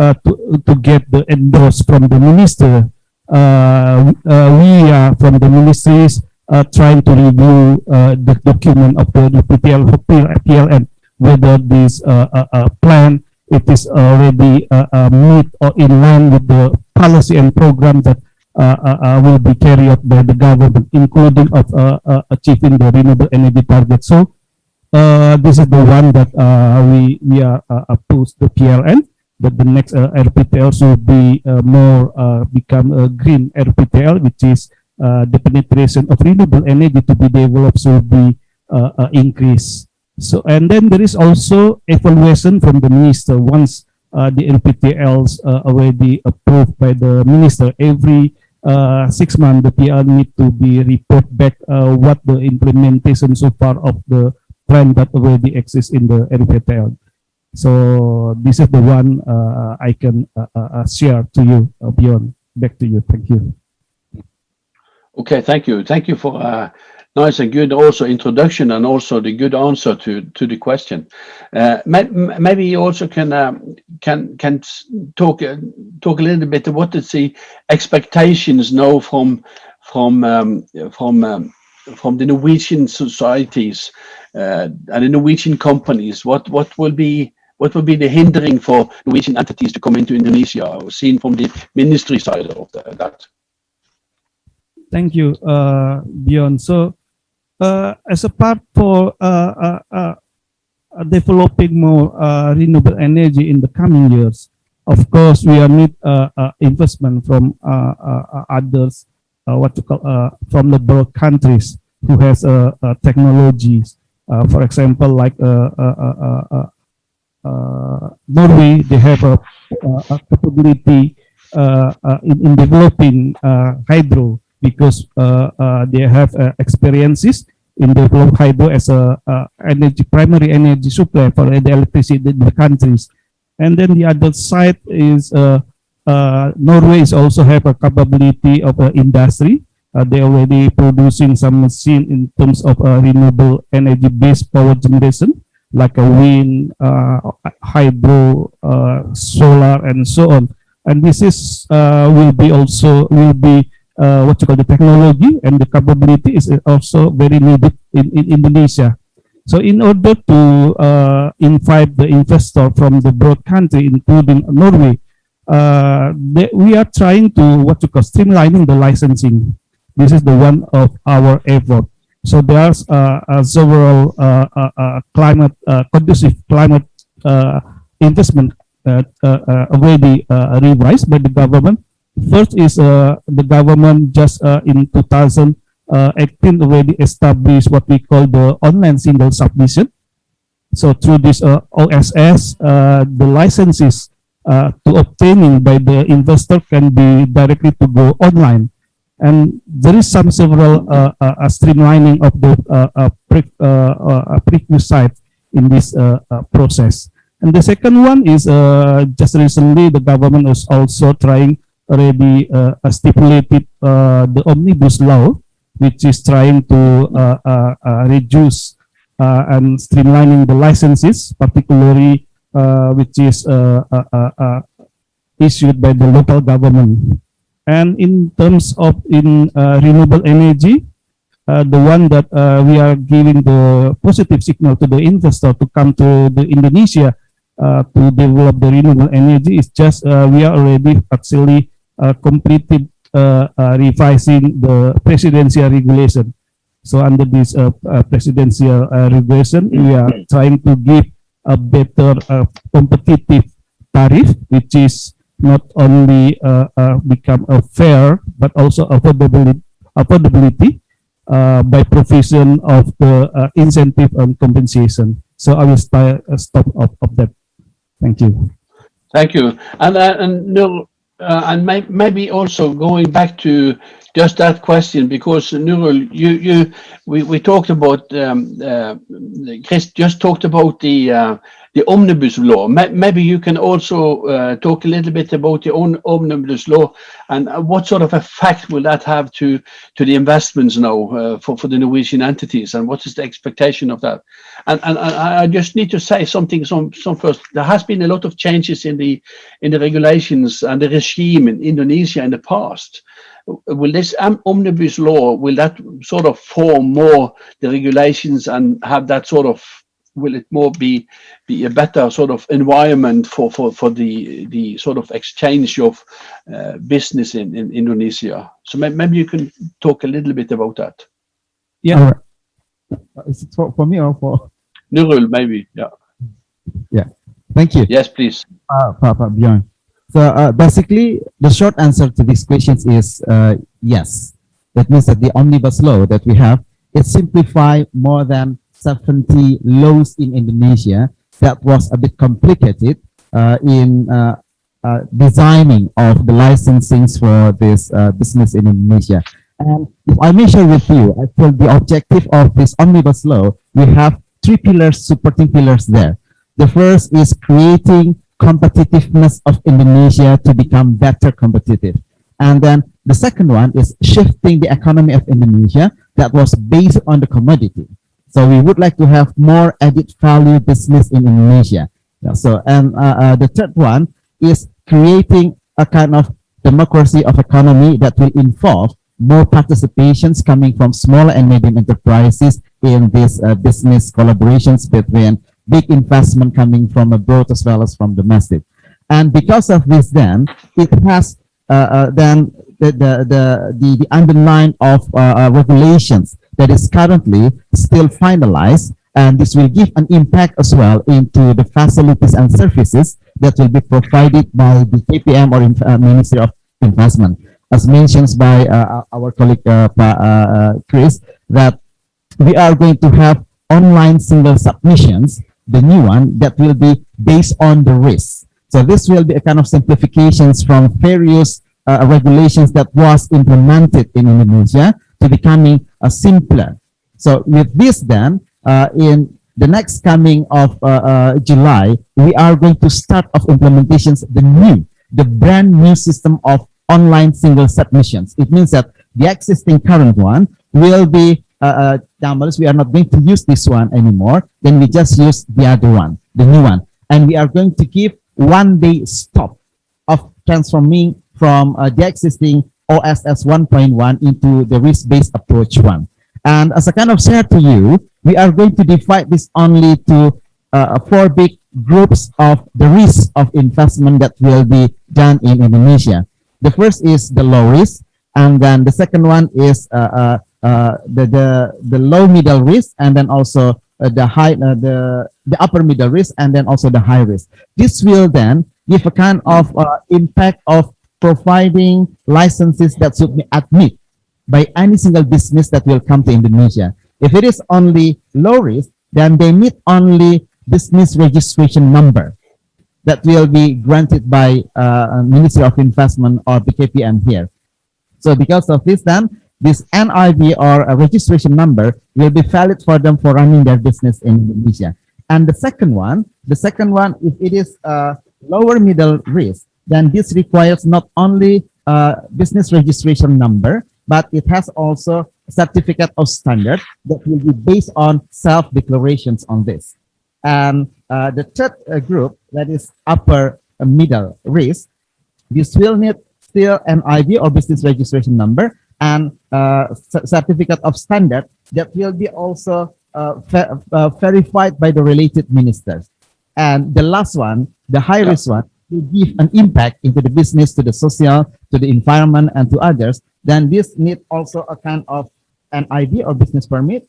get the endorse from the minister, we are from the ministries trying to review the document of the PLN, whether this plan it is already meet or in line with the policy and program that will be carried out by the government, including of achieving the renewable energy target. So this is the one that we are opposed to PLN, that the next RPTL should be more become a green RPTL, which is the penetration of renewable energy to be developed should be increased. So, and then there is also evaluation from the minister once the NPTLs already approved by the minister. Every 6 months, the PL need to be report back what the implementation so far of the plan that already exists in the NPTL. So this is the one I can share to you, Bjorn. Back to you. Thank you. Okay, thank you. Thank you for nice and good also introduction, and also the good answer to the question. Maybe you also can talk a little bit about what is the expectations now from the Norwegian societies and the Norwegian companies. What will be the hindering for Norwegian entities to come into Indonesia, seen from the ministry side of that? Thank you, Bjorn. So, as a part for developing more renewable energy in the coming years, of course, we need investment from others, from the broad countries who has technologies. For example, like Norway, they have a capability in developing hydro, because they have experiences in developing hydro as a primary energy supply for the electricity in the countries. And then the other side is Norway is also have a capability of industry. They already producing some machine in terms of renewable energy based power generation, like a wind, hydro, solar, and so on. And this is will be what you call the technology, and the capability is also very needed in Indonesia. So in order to invite the investor from the broad country, including Norway, we are trying to what you call streamlining the licensing. This is the one of our effort. So there's several climate conducive climate investment already revised by the government. First is the government just in 2018 already established what we call the online single submission. So through this OSS, the licenses to obtaining by the investor can be directly to go online. And there is some several streamlining of the prerequisite in this process. And the second one is just recently the government was also trying already stipulated the omnibus law, which is trying to reduce and streamlining the licenses, particularly which is issued by the local government. And in terms of renewable energy, the one that we are giving the positive signal to the investor to come to the Indonesia to develop the renewable energy is just we are already actually completed revising the presidential regulation. So under this presidential regulation, we are trying to give a better competitive tariff, which is not only become a fair but also affordability by provision of the incentive and compensation. So I will stop of that. Thank you. Thank you. And maybe also going back to just that question, because Nurul, we talked about Chris just talked about the omnibus law. Maybe you can also talk a little bit about the omnibus law and what sort of effect will that have to the investments now for the Norwegian entities, and what is the expectation of that? And I just need to say something some first. There has been a lot of changes in the regulations and the regime in Indonesia in the past. Will this omnibus law, will that sort of form more the regulations and have that sort of, will it more be a better sort of environment for the sort of exchange of business in Indonesia? So maybe you can talk a little bit about that. Yeah. Is it for me or for Nurul, maybe? Yeah. Thank you. Yes, please. Bjorn. So basically, the short answer to these questions is yes. That means that the omnibus law that we have, it simplifies more than 70 laws in Indonesia that was a bit complicated in designing of the licensings for this business in Indonesia. And if I may share with you, I feel the objective of this omnibus law, we have three pillars, supporting pillars there. The first is creating competitiveness of Indonesia to become better competitive. And then the second one is shifting the economy of Indonesia that was based on the commodity. So we would like to have more added value business in Indonesia. So, and the third one is creating a kind of democracy of economy that will involve more participations coming from smaller and medium enterprises in this business collaborations between big investment coming from abroad as well as from domestic. And because of this, then it has then the underline of regulations that is currently still finalized, and this will give an impact as well into the facilities and services that will be provided by the KPM or Ministry of Investment. As mentioned by our colleague Chris, that we are going to have online single submissions, the new one that will be based on the risk. So this will be a kind of simplifications from various regulations that was implemented in Indonesia to becoming simpler. So with this then, in the next coming of July, we are going to start of implementations, the brand new system of online single submissions. It means that the existing current one will be we are not going to use this one anymore. Then we just use the other one, the new one. And we are going to give 1 day stop of transforming from the existing OSS 1.1 into the risk-based approach one. And as a kind of share to you, we are going to divide this only to 4 big groups of the risk of investment that will be done in Indonesia. The first is the low risk, and then the second one is the low middle risk, and then also the upper middle risk, and then also the high risk. This will then give a kind of impact of providing licenses that should be admitted by any single business that will come to Indonesia. If it is only low risk, then they need only business registration number that will be granted by Ministry of Investment or the KPM here. So because of this, then this NIV or a registration number will be valid for them for running their business in Indonesia. And the second one, if it is lower middle risk, then this requires not only business registration number, but it has also a certificate of standard that will be based on self-declarations on this. And the third group, that is upper middle risk, this will need still an ID or business registration number and certificate of standard that will be also verified by the related ministers. And the last one, the high risk one, will give an impact into the business, to the social, to the environment, and to others. Then this need also a kind of an ID or business permit,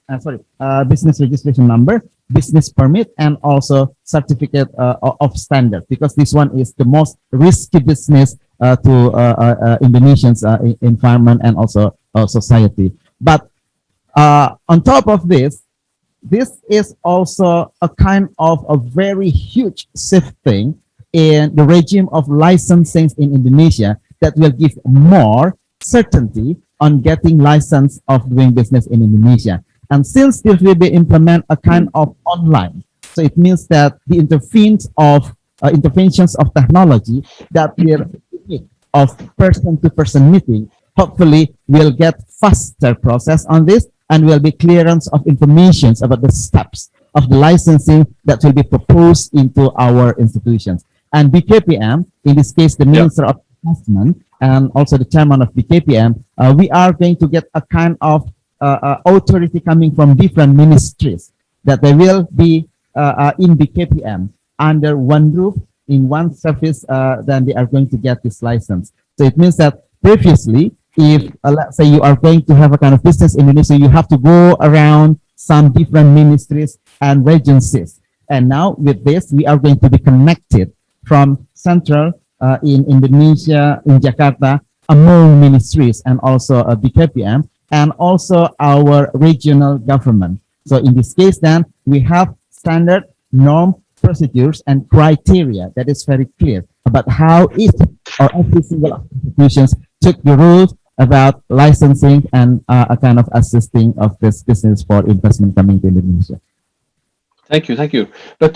business registration number, business permit, and also certificate of standard, because this one is the most risky business to Indonesians' environment and also society. But on top of this, this is also a kind of a very huge shifting in the regime of licensing in Indonesia that will give more certainty on getting license of doing business in Indonesia. And since this will be implement a kind of online, so it means that the interventions of technology that will of person-to-person meeting hopefully will get faster process on this, and will be clearance of information about the steps of the licensing that will be proposed into our institutions. And BKPM, in this case, the Minister of Investment and also the chairman of BKPM, we are going to get a kind of authority coming from different ministries that they will be in BKPM under one roof, in one service, then they are going to get this license. So it means that previously, if let's say you are going to have a kind of business in Indonesia, you have to go around some different ministries and agencies. And now with this, we are going to be connected from central in Indonesia, in Jakarta, among ministries and also BKPM, and also our regional government. So in this case, then we have standard norm, procedures, and criteria that is very clear about how each or every single institutions took the rules about licensing and a kind of assisting of this business for investment coming to Indonesia. Thank you. But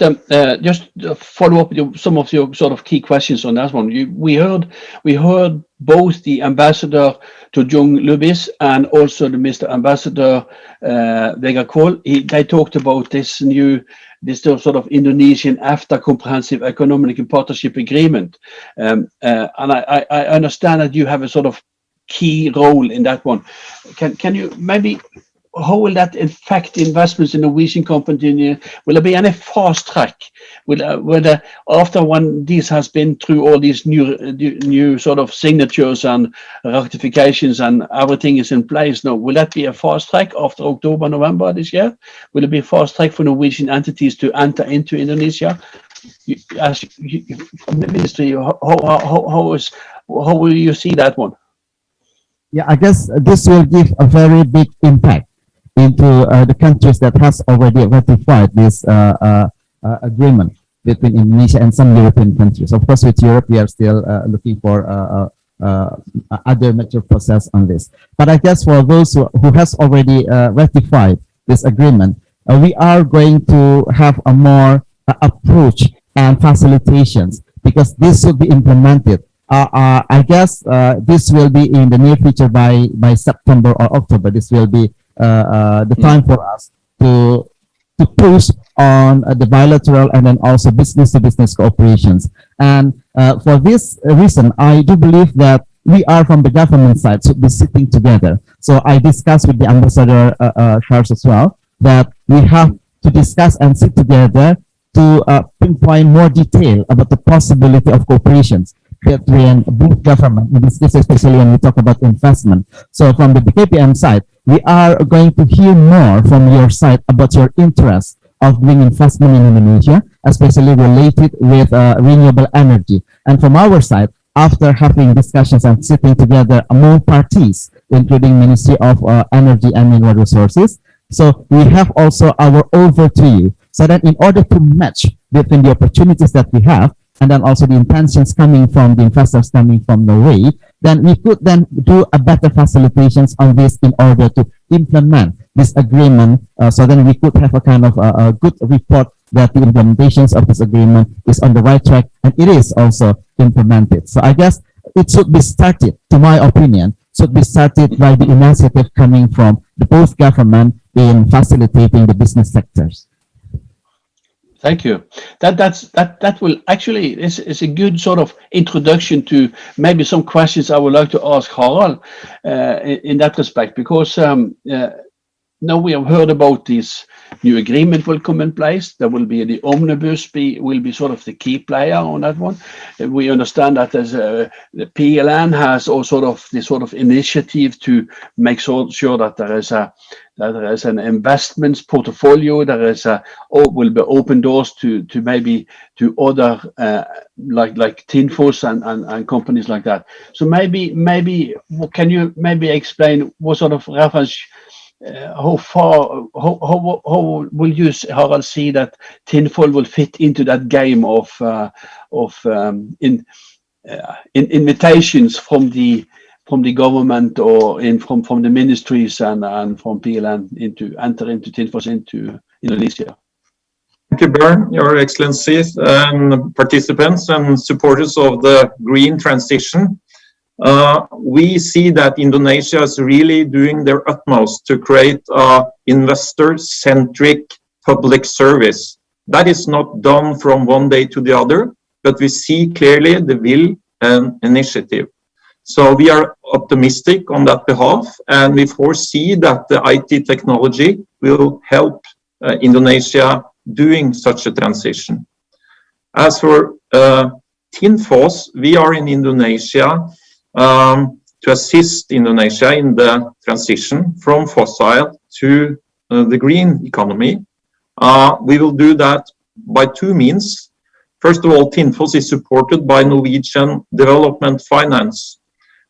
just follow up with some of your sort of key questions on that one. We heard both the ambassador to Jung Lubis and also the Mr. Ambassador Vega Kohl. They talked about this sort of Indonesian AFTA Comprehensive Economic and Partnership Agreement, and I understand that you have a sort of key role in that one. Can you maybe, how will that affect investments in Norwegian company? Will there be any fast track? Will after one this has been through all these new sort of signatures and ratifications and everything is in place now, will that be a fast track after October, November this year? Will it be a fast track for Norwegian entities to enter into Indonesia? As from the ministry, how will you see that one? Yeah, I guess this will give a very big impact into the countries that has already ratified this agreement between Indonesia and some European countries. Of course, with Europe, we are still looking for other mature process on this. But I guess for those who has already ratified this agreement, we are going to have a more approach and facilitations, because this will be implemented. I guess this will be in the near future by September or October. This will be the time for us to push on the bilateral and then also business-to-business cooperations. And for this reason, I do believe that we are from the government side should be sitting together. So I discussed with the Ambassador Charles as well that we have to discuss and sit together to pinpoint more detail about the possibility of cooperations between both government, in this case especially when we talk about investment. So from the BKPM side, we are going to hear more from your side about your interest of doing investment in Indonesia, especially related with renewable energy. And from our side, after having discussions and sitting together among parties, including Ministry of Energy and Mineral Resources, so we have also our over to you, so that in order to match between the opportunities that we have and then also the intentions coming from the investors coming from Norway, then we could then do a better facilitations on this in order to implement this agreement, so then we could have a kind of a good report that the implementations of this agreement is on the right track and it is also implemented. So I guess it should be started, to my opinion, should be started by the initiative coming from the both government in facilitating the business sectors. Thank you. That will actually is a good sort of introduction to maybe some questions I would like to ask Harald in that respect, because now we have heard about this new agreement will come in place. There will be the omnibus will be sort of the key player on that one. We understand that there's the PLN has all sort of this sort of initiative to make sure that there is an investments portfolio. There is will be open doors to maybe to other like Tinfos and companies like that. So maybe can you maybe explain what sort of reference? How will you, Harald, see that Tinfol will fit into that game of invitations from the government or from the ministries and from PLN to enter into Tinfos into Indonesia? Thank you, Björn, Your Excellencies, and participants and supporters of the green transition. We see that Indonesia is really doing their utmost to create an investor-centric public service. That is not done from one day to the other, but we see clearly the will and initiative. So we are optimistic on that behalf, and we foresee that the IT technology will help Indonesia doing such a transition. As for Tinfos, we are in Indonesia to assist Indonesia in the transition from fossil to the green economy. We will do that by two means. First of all, Tinfos is supported by Norwegian Development Finance.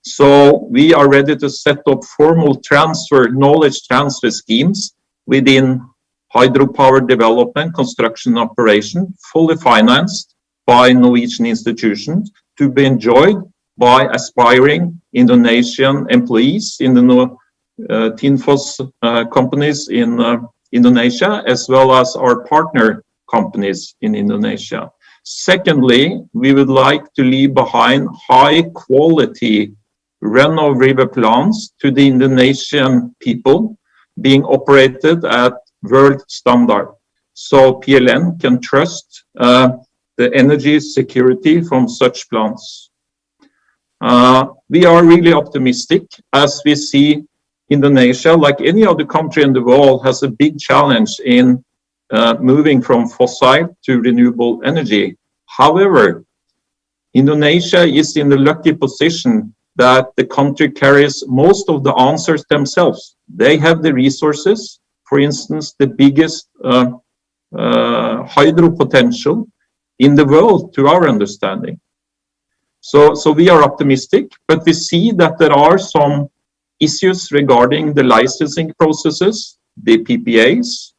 So we are ready to set up formal knowledge transfer schemes within hydropower development, construction, operation, fully financed by Norwegian institutions to be enjoyed by aspiring Indonesian employees in the Tinfos companies in Indonesia, as well as our partner companies in Indonesia. Secondly, we would like to leave behind high quality run-of-river plants to the Indonesian people being operated at world standard. So PLN can trust the energy security from such plants. We are really optimistic as we see Indonesia, like any other country in the world, has a big challenge in moving from fossil to renewable energy. However, Indonesia is in the lucky position that the country carries most of the answers themselves. They have the resources, for instance, the biggest hydro potential in the world, to our understanding. So we are optimistic, but we see that there are some issues regarding the licensing processes, the PPAs,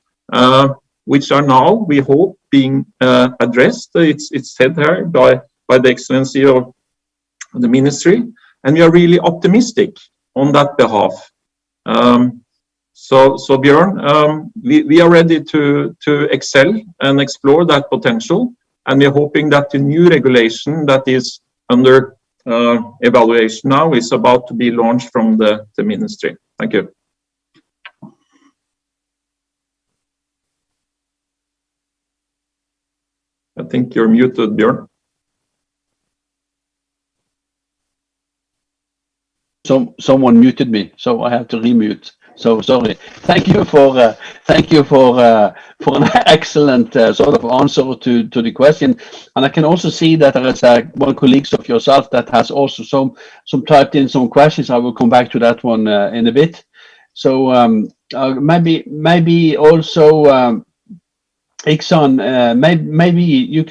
which are now, we hope, being addressed. It's said here by the Excellency of the Ministry, and we are really optimistic on that behalf. So Björn, we are ready to excel and explore that potential, and we are hoping that the new regulation that is under evaluation now is about to be launched from the Ministry. Thank you. I think you're muted, Björn. Someone muted me, so I have to remute. So sorry. Thank you for an excellent sort of answer to the question. And I can also see that there is one colleague of yourself that has also some typed in some questions. I will come back to that one in a bit. So maybe also Iksan, maybe you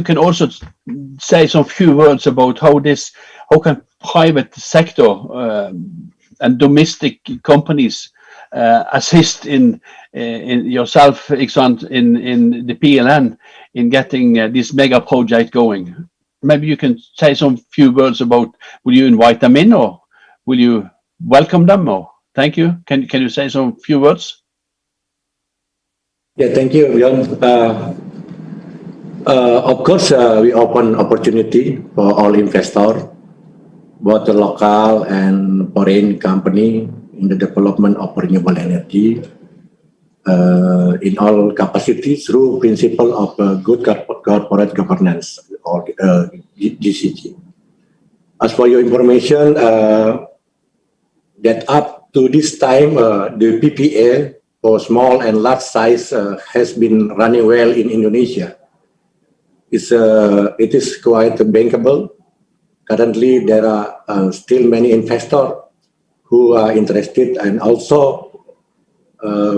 can also say some few words about how can private sector and domestic companies assist in yourself, Iksan, in the PLN in getting this mega project going. Maybe you can say some few words about, will you invite them in, or will you welcome them, or thank you? Can you say some few words? Yeah, thank you, Bjorn. Of course, we open opportunity for all investors, both the local and foreign company in the development of renewable energy in all capacities through principle of good corporate governance or GCG. As for your information, that up to this time, the PPA for small and large size has been running well in Indonesia. It is quite bankable. Currently, there are still many investors who are interested, and also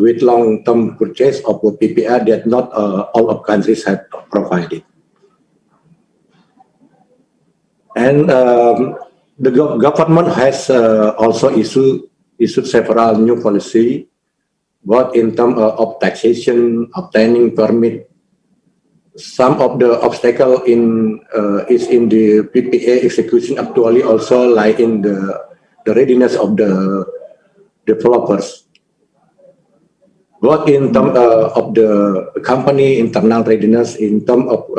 with long-term purchase of PPA that not all of countries have provided. And the government has also issued several new policy, both in terms of taxation, obtaining permit. Some of the obstacle is in the PPA execution actually, also like in the readiness of the developers. Both in terms of the company internal readiness, in terms of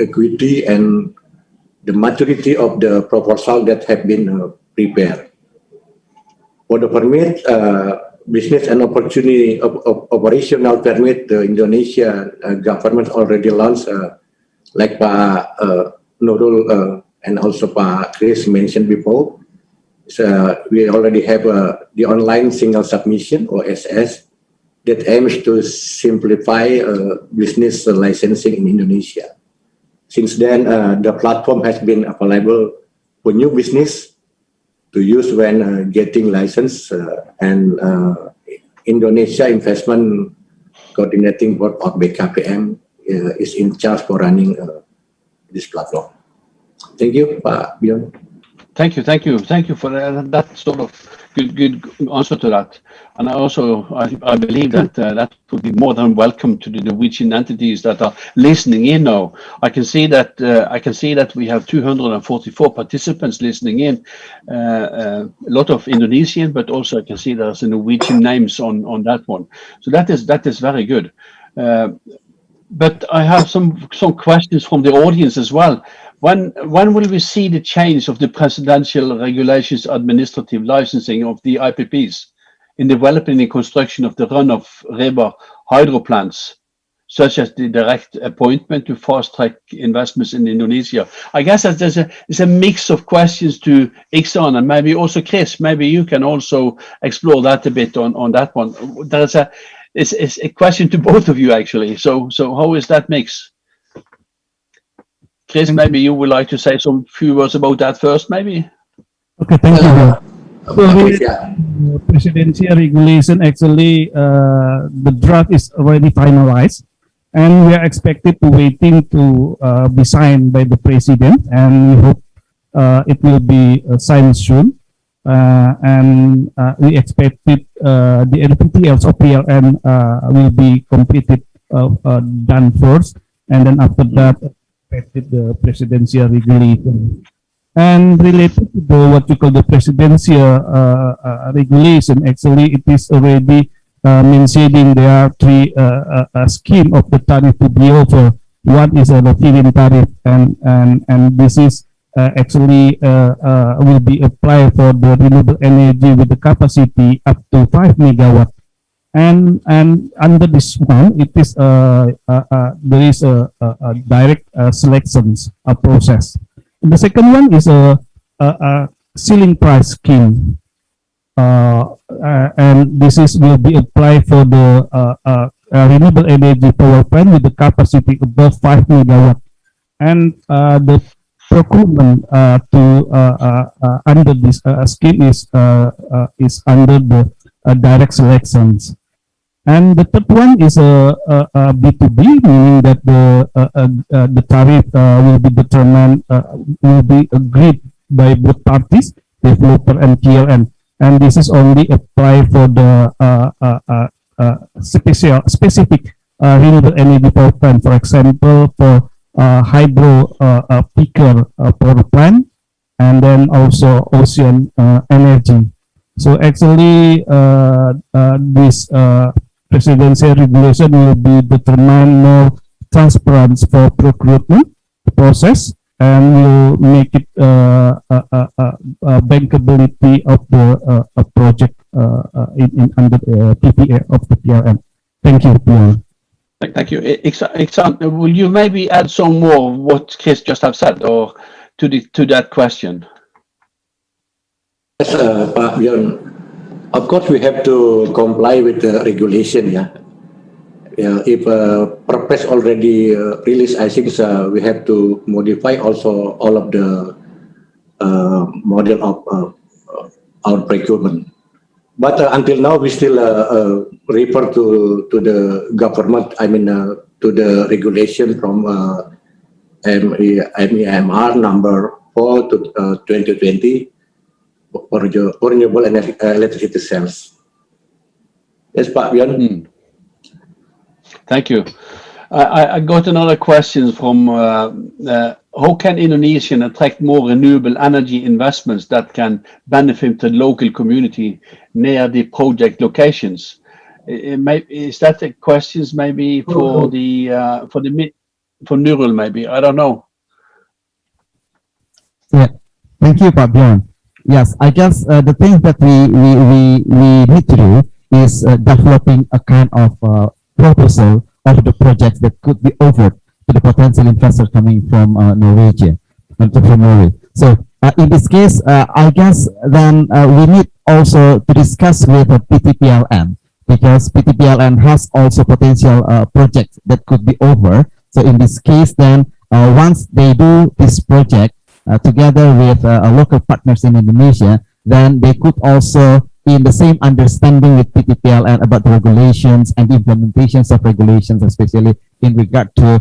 equity and the maturity of the proposal that have been prepared. For the permit, business and opportunity of operational permit, the Indonesia government already launched, like Pak Nurul and also Pak Chris mentioned before. So we already have the online single submission or SS that aims to simplify business licensing in Indonesia. Since then, the platform has been available for new business to use when getting license, and Indonesia Investment Coordinating Board of BKPM is in charge for running this platform. Thank you, Pak Bjorn. Thank you for that sort of good answer to that. And I believe that that would be more than welcome to the Norwegian entities that are listening in now. I can see that we have 244 participants listening in, a lot of Indonesian, but also I can see there's a Norwegian names on that one. So that is very good. But I have some questions from the audience as well. When will we see the change of the presidential regulations administrative licensing of the IPPs in developing and construction of the run-off river hydro plants, such as the direct appointment to fast-track investments in Indonesia? I guess that there's a mix of questions to Iksan, and maybe also Chris, maybe you can also explore that a bit on that one. It's a question to both of you, actually. So how is that mix? Chris, maybe you would like to say some few words about that first, maybe? Okay, thank you. Yeah. Presidential regulation, actually, the draft is already finalized, and we are expected to waiting to be signed by the president, and we hope it will be signed soon. And we expected the LPTLs of PLN will be completed, done first, and then after that, expected the presidential regulation. And related to what we call the presidential regulation, actually it is already mentioning there are three scheme of the tariff to be offered. One is a feed-in tariff, and this is actually will be applied for the renewable energy with the capacity up to 5 megawatt. And under this one, it is there is a direct selections process. And the second one is a ceiling price scheme, and this is will be applied for the renewable energy power plant with the capacity above 5 megawatt. And the procurement under this scheme is under the direct selections. And the third one is a B2B, meaning that the tariff will be determined, will be agreed by both parties, developer and PLN. And this is only applied for the specific renewable energy power plant. For example, for hydro peaker power plant, and then also ocean energy. So actually, this presidential regulation will be determined more transparent for procurement process and will make it bankability of the project in under PPA of the PRM. Thank you, Bjorn. Thank you. Iksan, will you maybe add some more of what Chris just have said, or to that question? Yes, Pak Bjorn. Of course, we have to comply with the regulation. Yeah. If purpose already released, I think we have to modify also all of the model of our procurement. But until now, we still refer to the government. I mean, to the regulation from MEMR number 4 to 2020 for renewable energy, electricity cells. Yes, Pak Bjorn. Thank you. I got another question from how can Indonesia attract more renewable energy investments that can benefit the local community near the project locations? Is that the questions maybe for for Nurul maybe? I don't know. Yeah, thank you, Pak Bjorn. Yes, I guess the thing that we need to do is developing a kind of proposal of the projects that could be offered to the potential investors coming from Norway. So in this case, I guess then we need also to discuss with PTPLN, because PTPLN has also potential projects that could be offered. So in this case, then once they do this project together with local partners in Indonesia, then they could also in the same understanding with PTPLN about the regulations and implementations of regulations, especially in regard to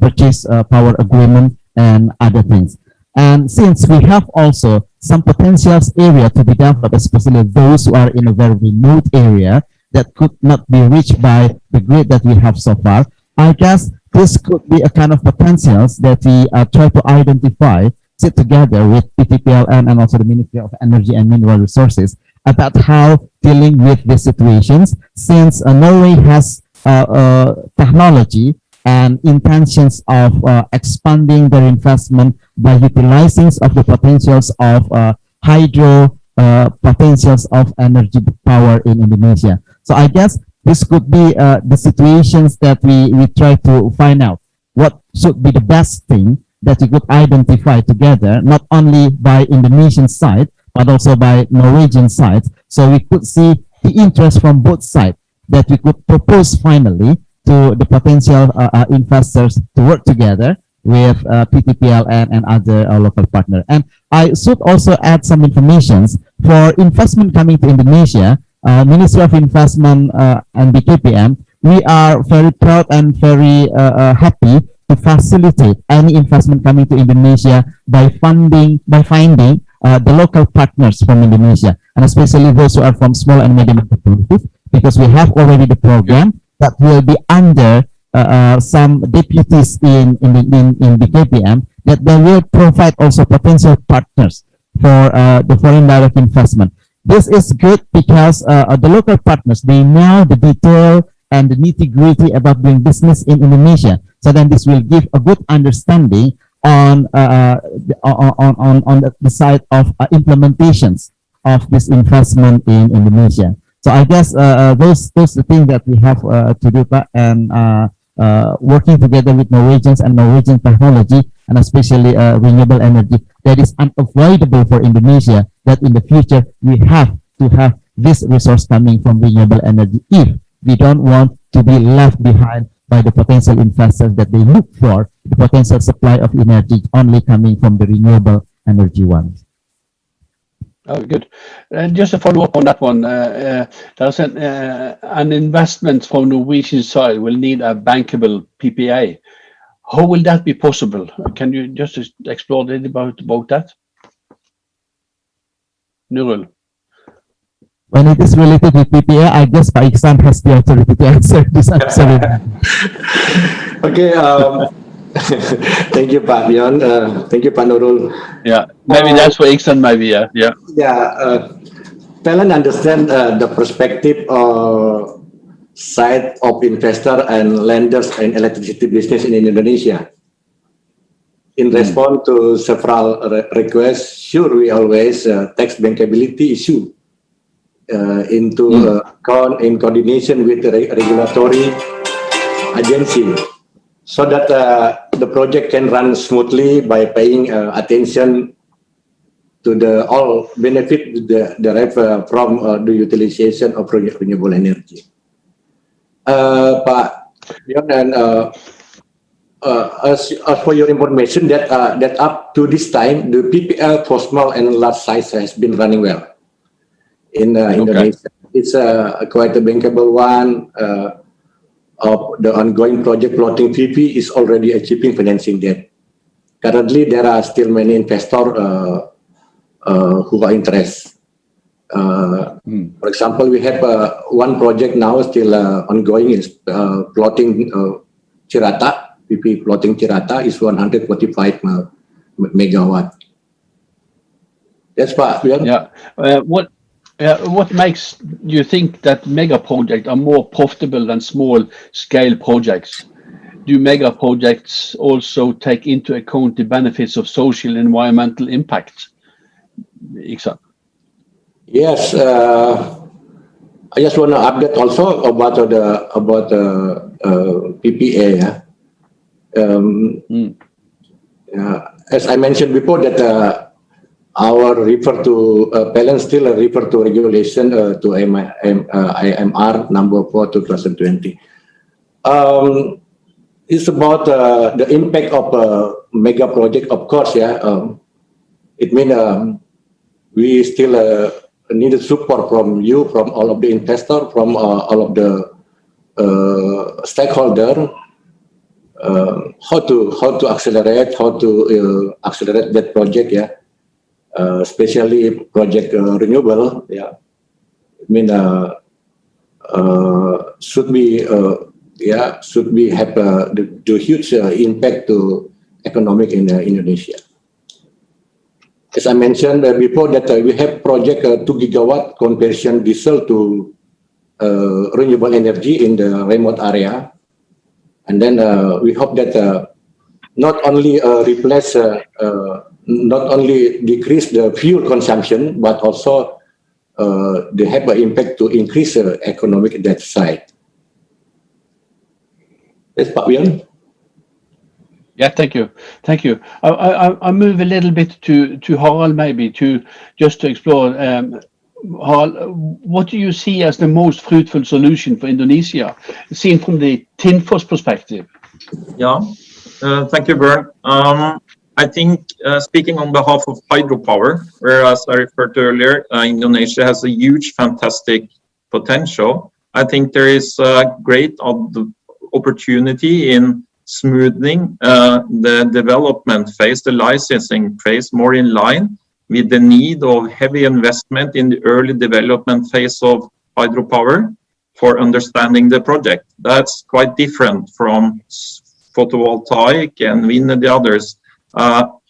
purchase power agreement and other things. And since we have also some potential area to be developed, especially those who are in a very remote area that could not be reached by the grid that we have so far, I guess this could be a kind of potentials that we try to identify, sit together with PTPLN and also the Ministry of Energy and Mineral Resources about how dealing with these situations, since Norway has technology and intentions of expanding their investment by utilizing of the potentials of hydro potentials of energy power in Indonesia. So I guess this could be the situations that we try to find out what should be the best thing that we could identify together, not only by Indonesian side, but also by Norwegian side. So we could see the interest from both sides that we could propose finally to the potential investors to work together with PTPLN and other local partners. And I should also add some information for investment coming to Indonesia. Ministry of Investment and BKPM, we are very proud and very happy to facilitate any investment coming to Indonesia by finding the local partners from Indonesia, and especially those who are from small and medium enterprises, because we have already the program that will be under some deputies in BKPM, that they will provide also potential partners for the foreign direct investment. This is good because the local partners, they know the detail and the nitty-gritty about doing business in Indonesia. So then this will give a good understanding on the side of implementations of this investment in Indonesia. So I guess those the things that we have to do, and working together with Norwegians and Norwegian technology, and especially renewable energy, that is unavoidable for Indonesia, that in the future we have to have this resource coming from renewable energy if we don't want to be left behind by the potential investors that they look for the potential supply of energy only coming from the renewable energy ones. Oh, good. Just to follow up on that one, there's an investment from Norwegian side will need a bankable PPA. How will that be possible? Can you just explore a little about that? Nurul. When it is related with PPA, I guess Pak Iksan has the authority to answer this. Okay. Thank you, Pak Bjorn. Thank you, Pak Nurul. Yeah, maybe that's for Iksan, maybe. Yeah. Yeah. Talent understand the perspective side of investor and lenders in electricity business in Indonesia. In response to several requests, sure, we always tax bankability issue into account in coordination with the regulatory agency, so that the project can run smoothly by paying attention to the all benefit derived from the utilization of renewable energy. Pak Dion, and as for your information, that up to this time, the PPL for small and large size has been running well in Indonesia. It's quite a bankable one. Of the ongoing project plotting PP is already achieving financing debt. Currently, there are still many investors who are interested. For example, we have one project now still ongoing is plotting Cirata. PP plotting Cirata is 145 megawatt. Yes, Pak. Yeah. What makes you think that mega projects are more profitable than small scale projects? Do mega projects also take into account the benefits of social and environmental impact? Iksan. Yes, I just want to update also about the PPA. As I mentioned before, that our refer to balance still refer to regulation to IMR number 4/2020. It's about the impact of mega project, of course. It means we still needed support from you, from all of the investors, from all of the stakeholders. How to accelerate that project, especially project renewable, I mean should be have the huge impact to economic in Indonesia. As I mentioned before, that we have project 2 gigawatt conversion diesel to renewable energy in the remote area, and then we hope that not only not only decrease the fuel consumption, but also they have an impact to increase economic that side. Yes, Pak Wian. Yeah, thank you. I move a little bit to Harald, maybe to explore. Harald, what do you see as the most fruitful solution for Indonesia, seen from the TINFOS perspective? Yeah, thank you, Bern. I think speaking on behalf of hydropower, whereas I referred to earlier, Indonesia has a huge, fantastic potential. I think there is a great opportunity in smoothing the development phase, the licensing phase, more in line with the need of heavy investment in the early development phase of hydropower for understanding the project. That's quite different from photovoltaic and wind and the others.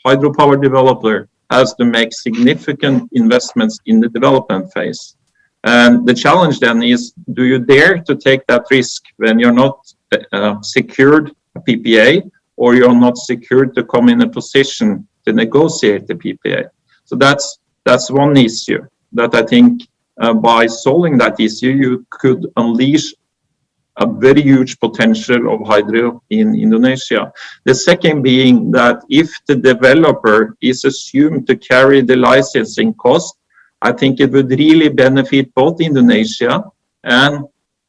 Hydropower developer has to make significant investments in the development phase. And the challenge then is, do you dare to take that risk when you're not secured a PPA, or you're not secured to come in a position to negotiate the PPA? So that's one issue that I think by solving that issue, you could unleash a very huge potential of hydro in Indonesia. The second being that if the developer is assumed to carry the licensing cost, I think it would really benefit both Indonesia and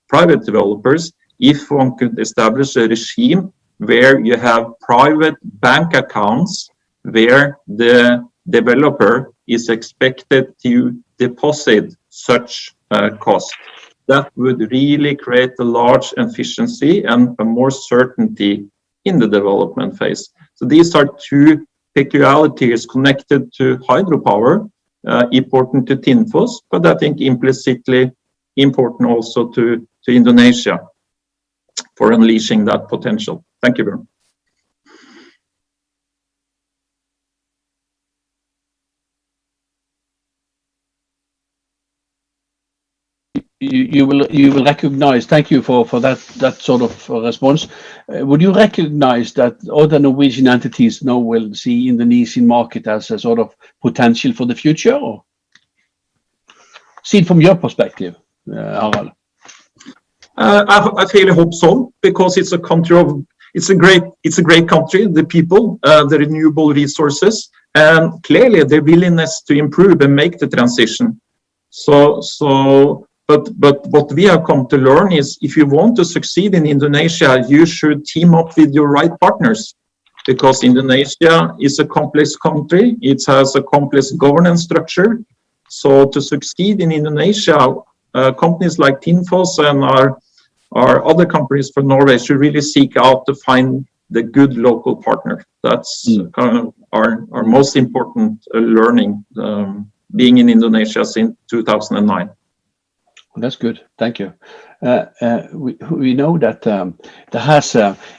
private developers if one could establish a regime where you have private bank accounts where the developer is expected to deposit such cost. That would really create a large efficiency and a more certainty in the development phase. So these are two peculiarities connected to hydropower, important to TINFOS, but I think implicitly important also to Indonesia for unleashing that potential. Thank you, Björn. you will recognize. Thank you for that sort of response. Would you recognize that other Norwegian entities now will see Indonesian market as a sort of potential for the future, or seen from your perspective, Harald? I really hope so, because it's a country of it's a great country. The people, the renewable resources, and clearly the willingness to improve and make the transition. But what we have come to learn is, if you want to succeed in Indonesia, you should team up with your right partners, because Indonesia is a complex country. It has a complex governance structure. So to succeed in Indonesia, companies like Tinfos and our other companies from Norway should really seek out to find the good local partner. That's kind of our most important learning, being in Indonesia since 2009. That's good. Thank you. We know that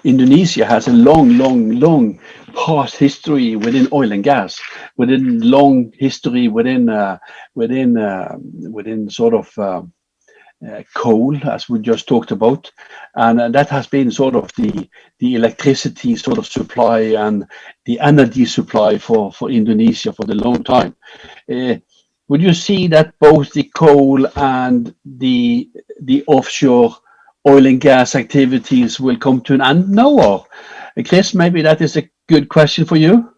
Indonesia has a long past history within oil and gas, long history within sort of coal, as we just talked about, and that has been sort of the electricity sort of supply and the energy supply for Indonesia for the long time. Would you see that both the coal and the offshore oil and gas activities will come to an end now? Or Chris, maybe that is a good question for you.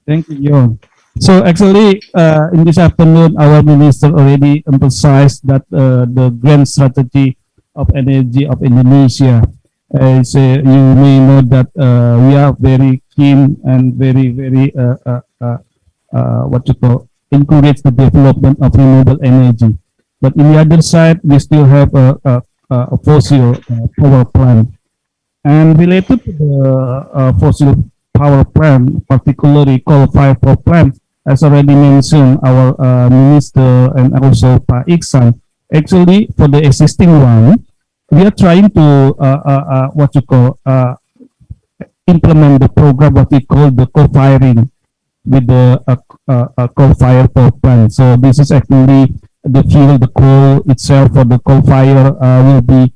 Thank you, John. So actually, in this afternoon, our minister already emphasized that the grand strategy of energy of Indonesia. As you may know that we are very keen and very encourage the development of renewable energy. But in the other side, we still have a fossil power plant. And related to the fossil power plant, particularly coal-fired power plant, as already mentioned, our minister and also Pak Iksan, actually for the existing one, we are trying to implement the program what we call the co-firing with the coal-fired power plant. So this is actually the fuel, the coal itself for the coal fire will be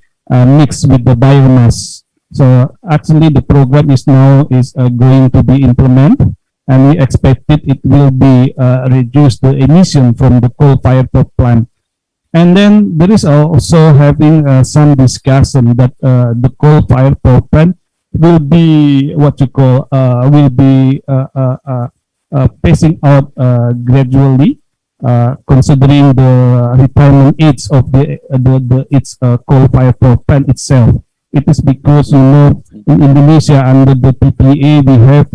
mixed with the biomass. So actually the program is going to be implemented, and we expected it will be reduce the emission from the coal-fired power plant. And then there is also having some discussion that the coal-fired power plant will be phasing out gradually, considering the retirement age of its coal-fired power plant itself. It is because, you know, in Indonesia under the PPA we have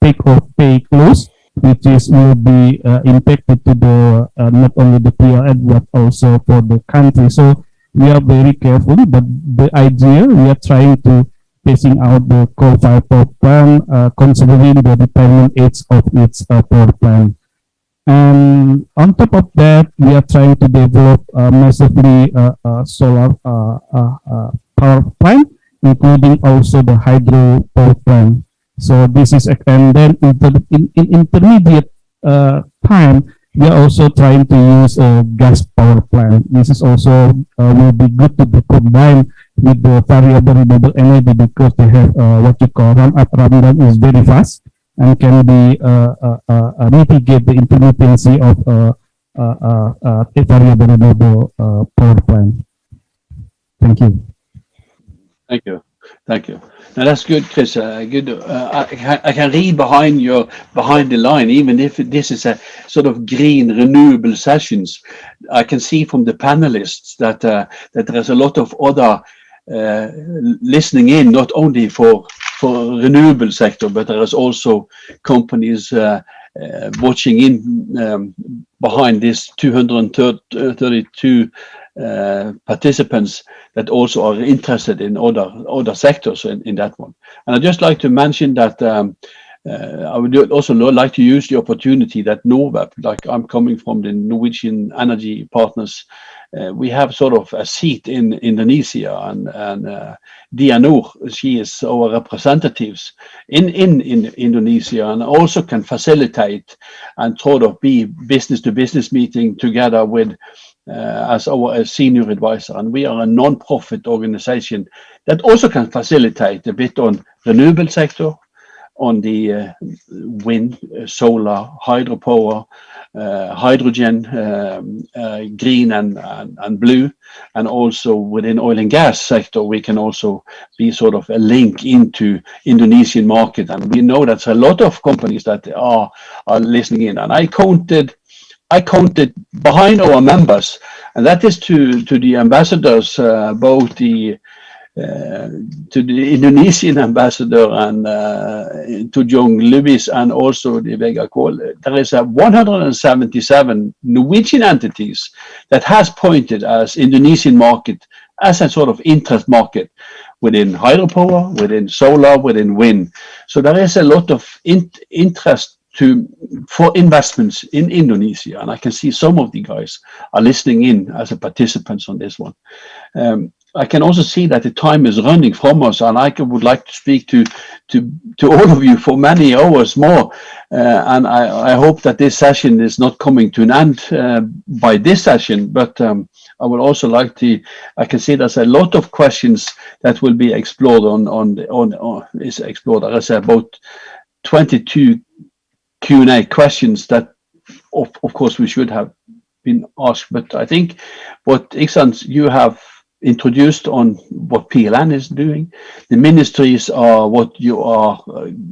take or pay clause, which will be impacted to the not only the PLN but also for the country. So we are very careful, but the idea we are trying to phasing out the coal-fired power plant, considering the retirement age of its power plant. And on top of that, we are trying to develop massively solar power plant, including also the hydro power plant. So this is, and then in intermediate time, we are also trying to use a gas power plant. This is also will be good to be combined with the variable renewable energy, because they have run-up/run-down is very fast and can be mitigate the intermittency of variable renewable power plant. Thank you. Thank you. Now that's good, Chris. Good. I can read behind the line, even if this is a sort of green renewable sessions. I can see from the panelists that there is a lot of other listening in, not only for renewable sector, but there is also companies watching in behind this 232 participants that also are interested in other sectors in that one. And I'd just like to mention that I would also like to use the opportunity that Norway, like I'm coming from the Norwegian Energy Partners, we have sort of a seat in Indonesia, and Dianor, she is our representatives in Indonesia, and also can facilitate and sort of be business to business meeting together with as our senior advisor. And we are a non-profit organization that also can facilitate a bit on renewable sector, on the wind, solar, hydropower, hydrogen, green and blue, and also within oil and gas sector, we can also be sort of a link into Indonesian market. And we know that's a lot of companies that are listening in. And I counted behind our members, and that is to the ambassadors, both to the Indonesian ambassador and to John Lewis, and also the Vega Call. There is 177 Norwegian entities that has pointed as Indonesian market as a sort of interest market within hydropower, within solar, within wind. So there is a lot of interest for investments in Indonesia, and I can see some of the guys are listening in as a participants on this one. I can also see that the time is running from us, and I would like to speak to all of you for many hours more. And I hope that this session is not coming to an end by this session, but I would also like to. I can see there's a lot of questions that will be explored is explored. There is about 22 Q&A questions that, of course, we should have been asked. But I think what Iksan, you have introduced on what PLN is doing, the ministries are what you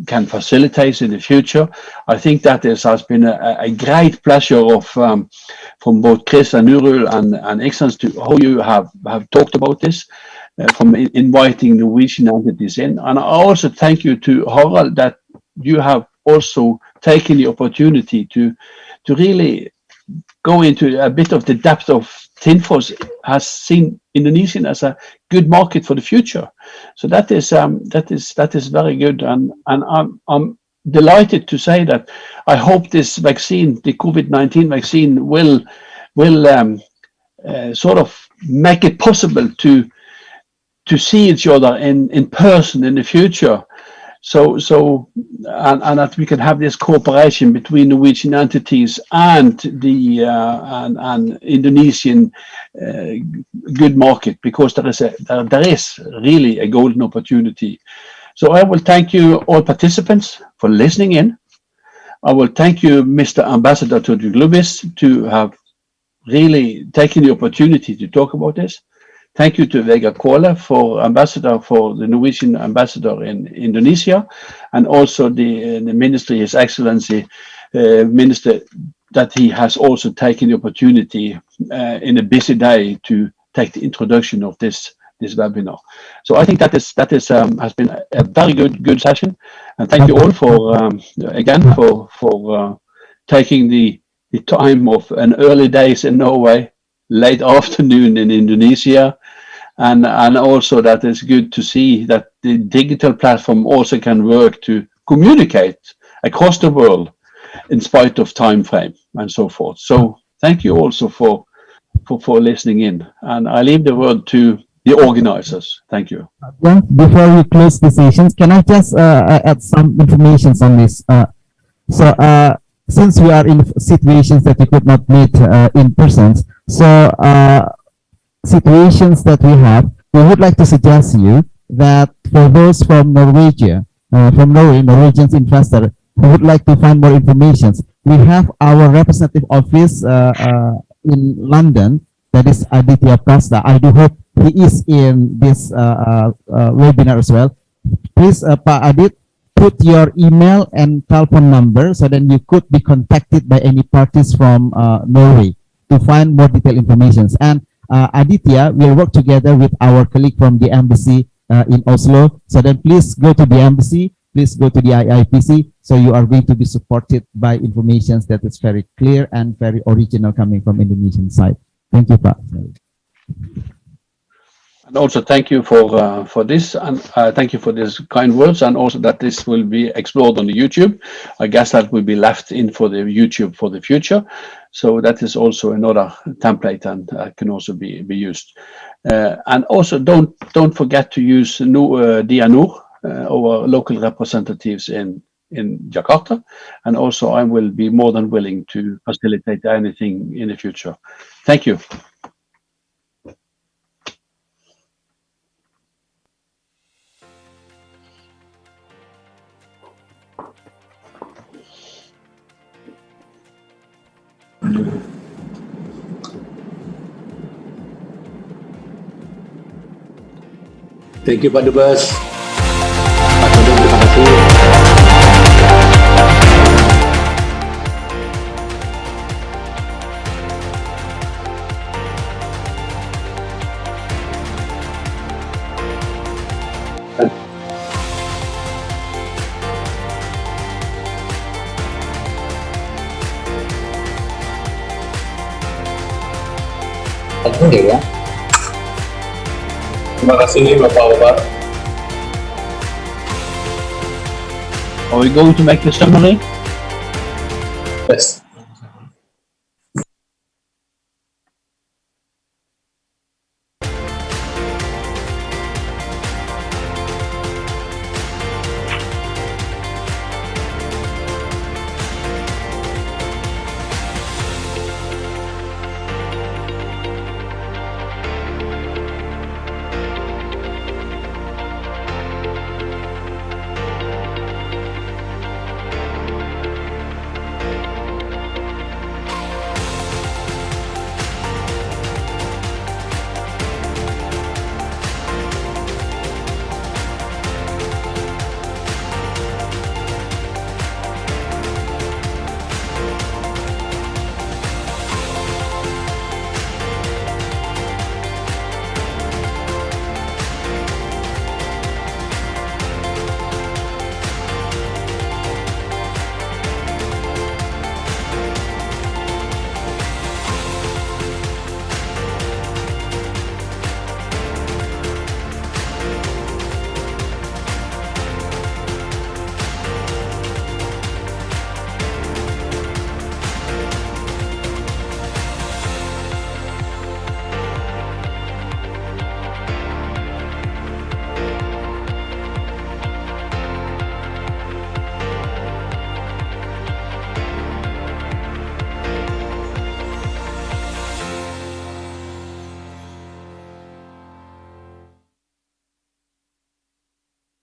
can facilitate in the future. I think that has been a great pleasure of from both Chris and Nurul and Iksan to how you have talked about this, from inviting Norwegian entities in. And I also thank you to Harald that you have also taken the opportunity to really go into a bit of the depth of Tinfos has seen Indonesian as a good market for the future. So that is very good, and I'm delighted to say that I hope this vaccine, the COVID-19 vaccine, will sort of make it possible to see each other in person in the future. So and that we can have this cooperation between Norwegian entities and the and Indonesian good market, because there is really a golden opportunity. So I will thank you all participants for listening in. I will thank you, Mr. Ambassador Todrik Lubis, to have really taken the opportunity to talk about this. Thank you to Vega Kåle, for the Norwegian ambassador in Indonesia, and also the ministry, His Excellency Minister, that he has also taken the opportunity in a busy day to take the introduction of this webinar. So I think that has been a very good session, and thank you all for again for taking the time of an early days in Norway, late afternoon in Indonesia, and also that it's good to see that the digital platform also can work to communicate across the world in spite of time frame and so forth. So thank you also for listening in, and I leave the word to the organizers. Thank you. Yeah, before we close the sessions, can I just add some information on this? Since we are in situations that we could not meet in person, so situations that we have, we would like to suggest you that for those from Norwegian, Norwegian investor who would like to find more information, we have our representative office in London, that is Aditya Prasda. I do hope he is in this webinar as well. Please, Pa Adit, put your email and telephone number so then you could be contacted by any parties from Norway to find more detailed information. And Aditya will work together with our colleague from the embassy in Oslo. So then please go to the embassy, please go to the IIPC, so you are going to be supported by information that is very clear and very original coming from Indonesian side. Thank you, Pa. And also thank you for this, and thank you for these kind words, and also that this will be explored on the YouTube. I guess that will be left in for the YouTube for the future. So that is also another template and can also be used. And also don't forget to use Dianur, our local representatives in Jakarta, and also I will be more than willing to facilitate anything in the future. Thank you. Thank you Pak Dubes. Pak Dubes, terima kasih. Terima kasih Bapak-Bapak. Are we going to make the summary? Yes.